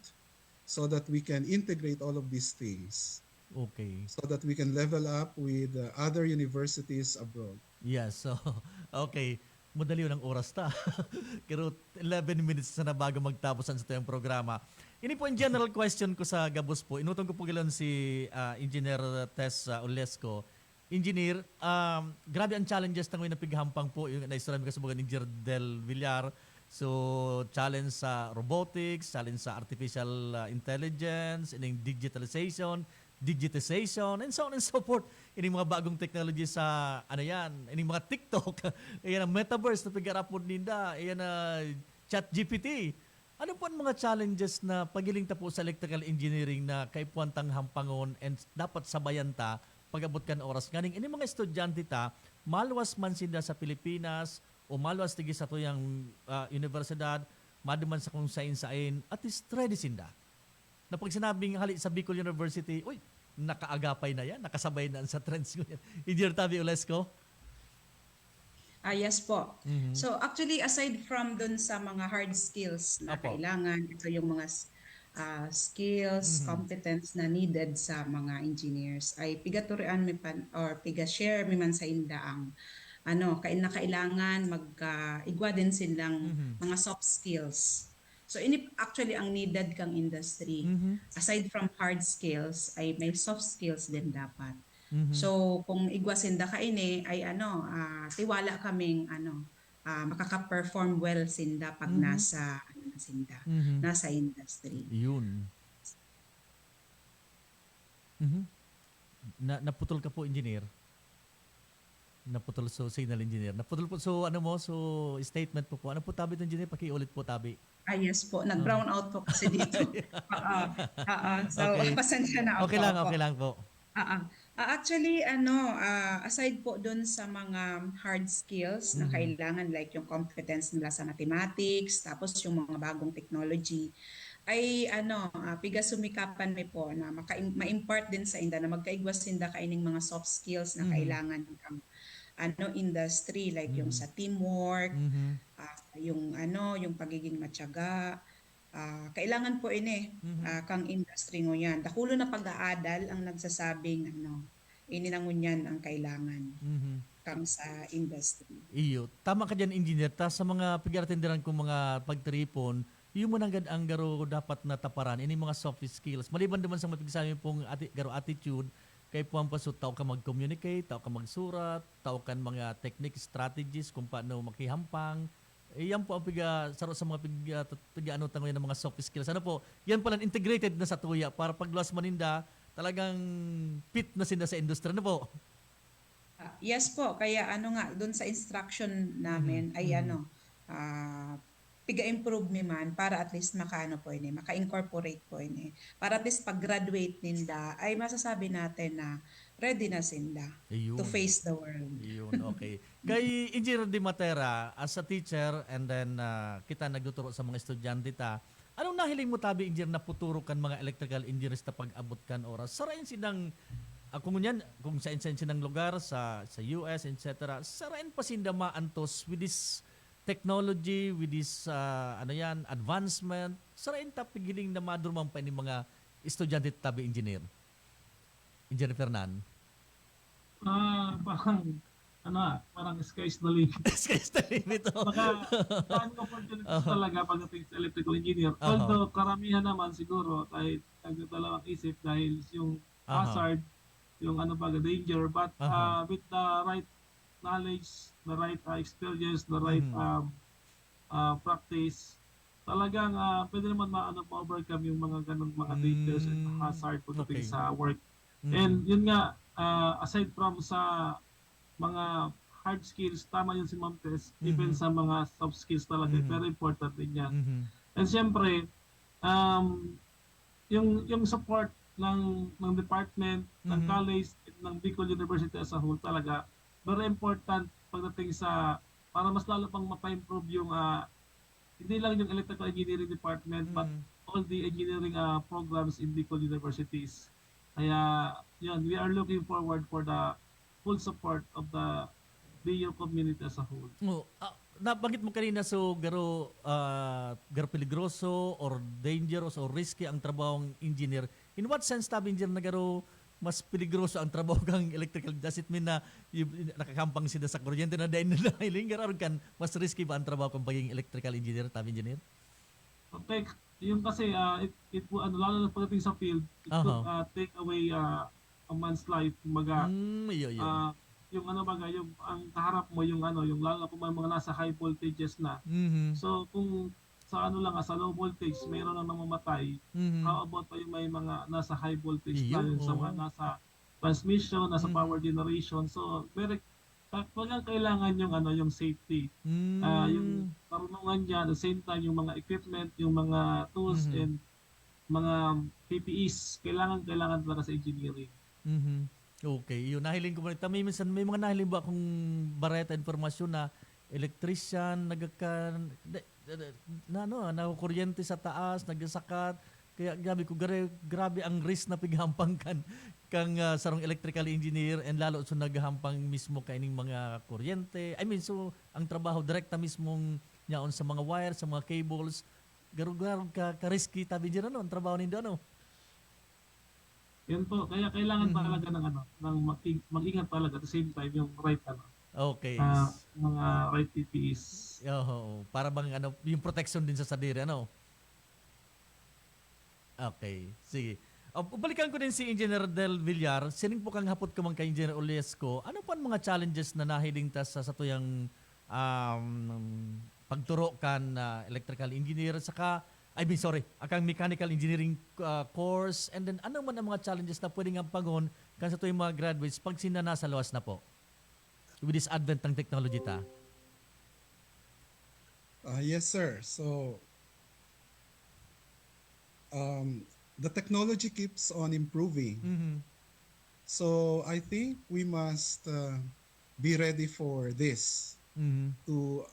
so that we can integrate all of these things. Okay. So that we can level up with other universities abroad. Yes, so, okay. Madali yun ang oras ta. Pero 11 minutes na bago magtapusan sa tayong programa. Ini po ang general question ko sa Gabos po. Inutong ko po gilon si Engineer Tess Olesco. Engineer, grabe ang challenges na ngayon na pighampang po. Yung naistorami ka sa mga Engineer Del Villar. So, challenge sa robotics, challenge sa artificial intelligence, ining digitalization, and so on and so forth. Ining mga bagong technology sa, ano yan, ining mga TikTok, ayan ang metaverse na pigarapod ninda, ayan na chat GPT. Ano po ang mga challenges na pagiling ta po sa electrical engineering na kaipuantang hampangon and dapat sabayan ta pag-abot kan oras? Nganing, ining mga estudyante ta, malwas man sila sa Pilipinas, o malwas tigi sa tuyang universidad, maduman sa kung sain-sain, at least ready sinda. Na pag sinabing hali sa Bicol University, uy, nakaagapay na yan, nakasabay na sa trends ko yan. Engineer Tavi Olesco? Yes po. So actually, aside from dun sa mga hard skills na kailangan, ito yung mga skills, competence na needed sa mga engineers, ay pigaturian mi pan or piga-share mi man sa inda ang kailangan igwa din silang mga soft skills. So actually ang needed kang industry. Aside from hard skills ay may soft skills din dapat. So kung igwa sinda ka ini ay tiwala kaming makaka-perform well sinda pag nasa nasa industry. Yun. Naputol ka po, engineer. Naputol so signal engineer. Naputol po so statement po. Ano po tabi ng engineer? Pakiulit po tabi. Yes po. Nag-brown out po kasi dito. So Okay. pasensya na ako. Okay lang po. Actually, aside po dun sa mga hard skills na kailangan, like yung competence nila sa mathematics, tapos yung mga bagong technology, ay piga sumikapan mi po na ma-impart din sa inda na magkaigwas sinda kaining mga soft skills na kailangan kang industry, like yung sa teamwork, yung pagiging matyaga. Kailangan po kang industry ngo yan. Dakulo na pag-aadal ang nagsasabing ini na ngunyan ang kailangan kang sa industry. Iyo. Tama ka dyan, engineer. Ta sa mga pag-atindiran kong mga pagtripon, yung mo nanggad ang garo dapat nataparan, ini mga soft skills. Maliban naman sa mapigsabi pong garo attitude, kay puwan pa so tao ka mag-communicate, tao ka magsurat, tao kan mga technique, strategies kung paano makihampang. Yan po ang saro sa mga piga tangoy ng mga soft skills. Ano po, yan pala integrated na sa tuya para pag luwas maninda, talagang fit na sinda sa industry. Ano po? Yes po, kaya doon sa instruction namin ay piga-improve mi man para at least maka-incorporate po para at least pag-graduate ninda ay masasabi natin na ready na sinda to face the world. Yun, okay. Kay Engineer Di Matera, as a teacher and then kita nagtuturo sa mga estudyante ta, anong nahiling mo tabi, engineer, na puturo kan mga electrical engineers na pag-abot kan oras? Sarain sinang kung sa ng lugar sa US, etc. Sarain pa sinda maantos with this technology, with this advancement. Sarain ta pigiling na madurmang pa ni mga estudyante tabi, engineer. Engineer Fernan. Parang sky's the limit. Sky's the limit. Saan opportunities talaga pagdating sa electrical engineer. Although karamihan naman siguro kahit nagdadalawang isip dahil yung hazard, yung danger, but with the right knowledge, the right experience, the right practice, talagang pwede naman ma-overcome yung mga ganong mga dangers and hazard pagdating sa work. And yun nga, aside from sa mga hard skills, tama yun si Ma'am Tess, even sa mga soft skills talaga, very important din yan. And siyempre, yung support ng department, ng college, ng Bicol University as a whole talaga, very important pagdating sa, para mas lalo pang mapa-improve yung, hindi lang yung electrical engineering department, but all the engineering programs in Bicol universities. Kaya, yun, we are looking forward for the full support of the BU community as a whole. Nabanggit mo kanina garo peligroso or dangerous or risky ang trabahong engineer. In what sense tabi engineer na garo mas peligroso ang trabaho kang electrical? Does it mean na nakakampang sila sa kuryente na dahil na hiling aron kan mas risky ba ang trabaho kang pagiging electrical engineer, tabi engineer? Okay, yung kasi lalo na pagdating sa field, it could take away a man's life, kumbaga. Yung yung ang kaharap mo yung yung lalo kung may mga nasa high voltages na. So kung sa sa low voltage mayroon nang namamatay, how about pa yung may mga nasa high voltage na yun, sa mga nasa transmission, nasa power generation. So kailangan yung yung safety. Yung karunungan niya, at the same time yung mga equipment, yung mga tools and mga PPEs kailangan talaga sa engineering. Okay, yun nahiling ko may mga nahiling ba akong bareta informasyon na electrician na kuryente sa taas, nagasakat, kaya grabe ang risk na pighampang kang sarong electrical engineer and lalo so naghahampang mismo kaining mga kuryente. So ang trabaho direkta mismong yaon sa mga wire, sa mga cables, garug ka risky tabi dyan ang trabaho nindo Yan po, kaya kailangan talaga ng mag-ingat talaga at the same time yung right Okay. Mga right PPEs. Para bang yung protection din sa sadiri Okay, sige. Balikan ko din si Engineer Del Villar. Sining po kang hapot ko man kay Engineer Olesco. Ano pa ang mga challenges na nahiling ta sa tuyang pagturo kan electrical engineer saka akang mechanical engineering course, and then ano man ang mga challenges na pwedeng ang pagon kan sa tuyong mga graduates pag sina nasa luwas na po with this advent ng technology ta? Yes, sir. So, the technology keeps on improving. So, I think we must be ready for this to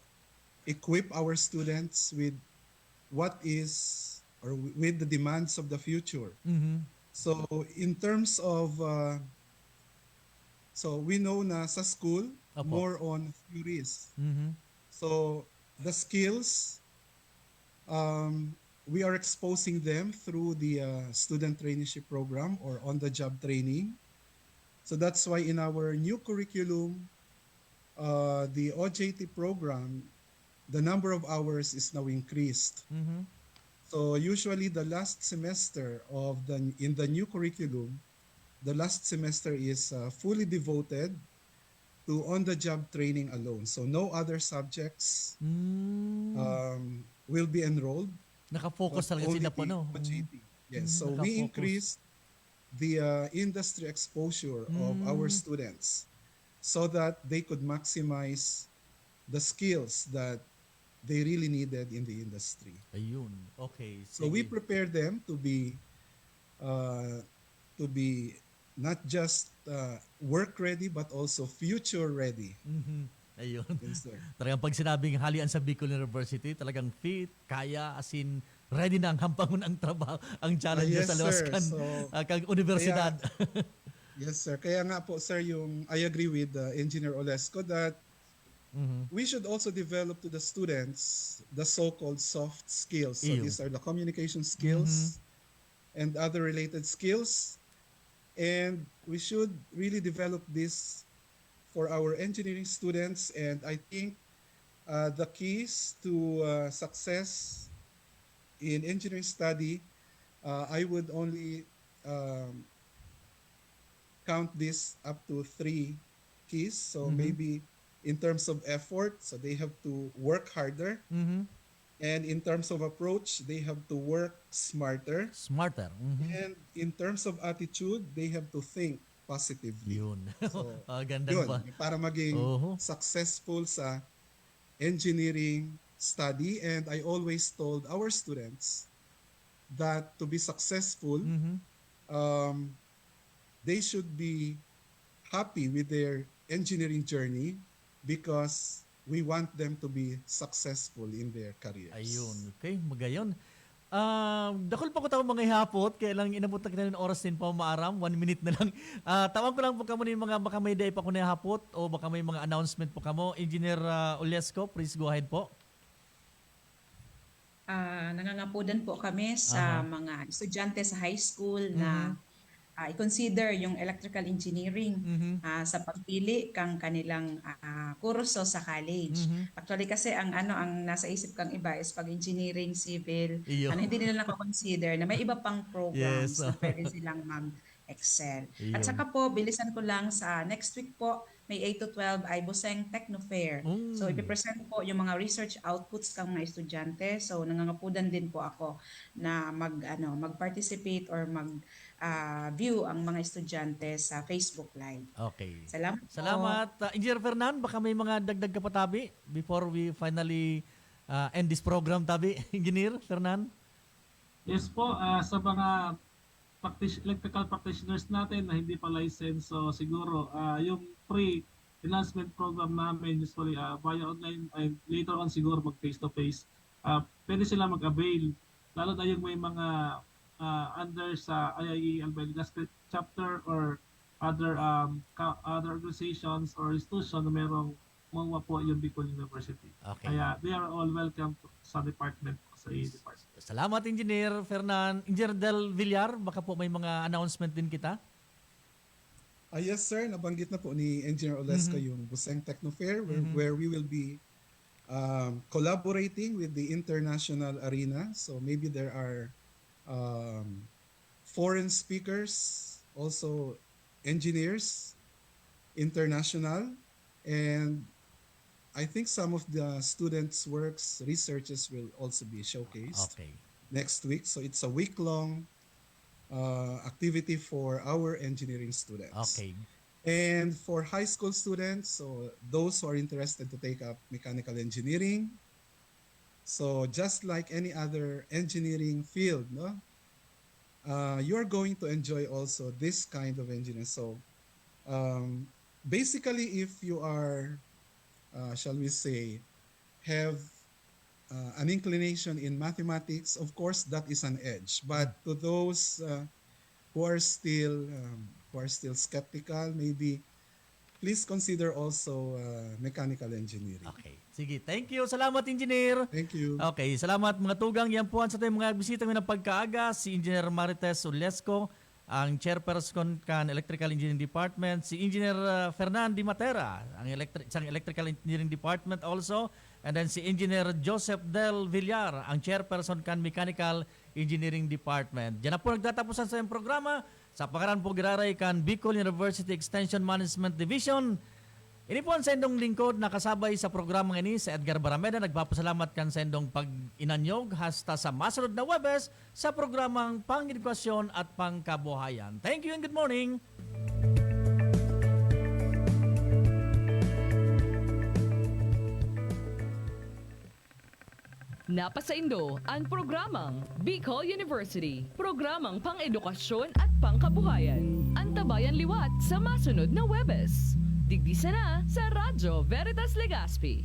equip our students with with the demands of the future. So in terms of so we know na sa school more on theories. So the skills we are exposing them through the student traineeship program or on the job training. So that's why in our new curriculum the OJT program, the number of hours is now increased. So usually the last semester in the new curriculum, the last semester is fully devoted to on-the-job training alone. So no other subjects will be enrolled. Naka-focus talaga sila po, no? Yes, so we increased the industry exposure of our students so that they could maximize the skills that they really needed in the industry. Ayun. Okay. So we prepare them to be not just work ready but also future ready. Ayun. Yes, sir. Talagang pag sinabing halian sa Bicol University, talagang fit, kaya, as in, ready na ang hampangon ang trabaho, ang challenges sa luwas kang universidad. Yes, sir. Kaya nga po, sir, I agree with Engineer Olesco that we should also develop to the students the so-called soft skills. So these are the communication skills and other related skills. And we should really develop this for our engineering students. And I think the keys to success in engineering study, I would only count this up to 3 keys. So maybe in terms of effort, so they have to work harder. And in terms of approach, they have to work smarter. Smarter. And in terms of attitude, they have to think positively. Yun. So, Ganda yun, pa. para maging successful sa engineering study. And I always told our students that to be successful, they should be happy with their engineering journey because we want them to be successful in their careers. Ayun. Okay, magayon. Dakol pa ko tao mga hapot, kaya lang inabot na kita ng oras din pa maaram, 1 minute na lang. Tawag ko lang po kamo ni mga baka may day pa ko na hapot o baka may mga announcement po kamo. Engineer Olesco, please go ahead po. Nangangapudan po kami sa mga estudyante sa high school na i-consider yung electrical engineering sa pagpili kang kanilang kurso sa college. Actually kasi ang nasa isip kang iba is pag engineering, civil, hindi nila nako-consider na may iba pang programs na pwede silang mag-excel. At saka po, bilisan ko lang sa next week po, may 8 to 12 ay Buseng Techno Fair. So ipipresent po yung mga research outputs ng mga estudyante. So nangangapudan din po ako na mag-participate or view ang mga estudyante sa Facebook Live. Okay. Salamat. Salamat. Engineer Fernan, baka may mga dagdag ka pa tabi before we finally end this program tabi. Engineer Fernan? Yes po, sa mga electrical practitioners natin na hindi pa licensed, so siguro yung free enhancement program namin usually via online and later on siguro mag face-to-face, pwede sila mag-avail. Lalo na yung may mga under sa IIE Albay Legazpi chapter or other organizations or institution na merong mga po yung Bicol University. Okay. Kaya they are all welcome sa department sa department. Salamat Engineer Fernan. Engineer Del Villar, baka po may mga announcement din kita. Yes sir, nabanggit na po ni Engineer Olesco yung Buseng Techno Fair where we will be collaborating with the international arena. So maybe there are foreign speakers, also engineers, international, and I think some of the students' works, researches will also be showcased next week. So it's a week-long activity for our engineering students. Okay. And for high school students, so those who are interested to take up mechanical engineering, so just like any other engineering field, no, you're going to enjoy also this kind of engineering. So basically, if you are, shall we say, have an inclination in mathematics, of course, that is an edge. But to those who are still skeptical, maybe please consider also mechanical engineering. Okay. Sige, thank you. Salamat, Engineer. Thank you. Okay, salamat mga tugang. Yan po ang sa tayong mga bisita ng pagkaaga. Si Engineer Marites Olesco, ang chairperson kan Electrical Engineering Department, si Engineer Fernan Di Matera, ang isang Electrical Engineering Department also, and then si Engineer Joseph Del Villar, ang chairperson kan Mechanical Engineering Department. Diyan na po nagtatapusan sa iyong programa sa pangalan po giraray kan Bicol University Extension Management Division. Ini po ang sendong lingkod na kasabay sa programang ini sa Edgar Barameda. Nagpapasalamat kan sendong pag-inanyog hasta sa masunod na Webes sa programang Pang-edukasyon at Pangkabuhayan. Thank you and good morning! Napasaindo ang programang Bicol University, programang pang-edukasyon at pangkabuhayan. Antabayan liwat sa masunod na Webes. Digdi sana sa Radyo Veritas Legazpi.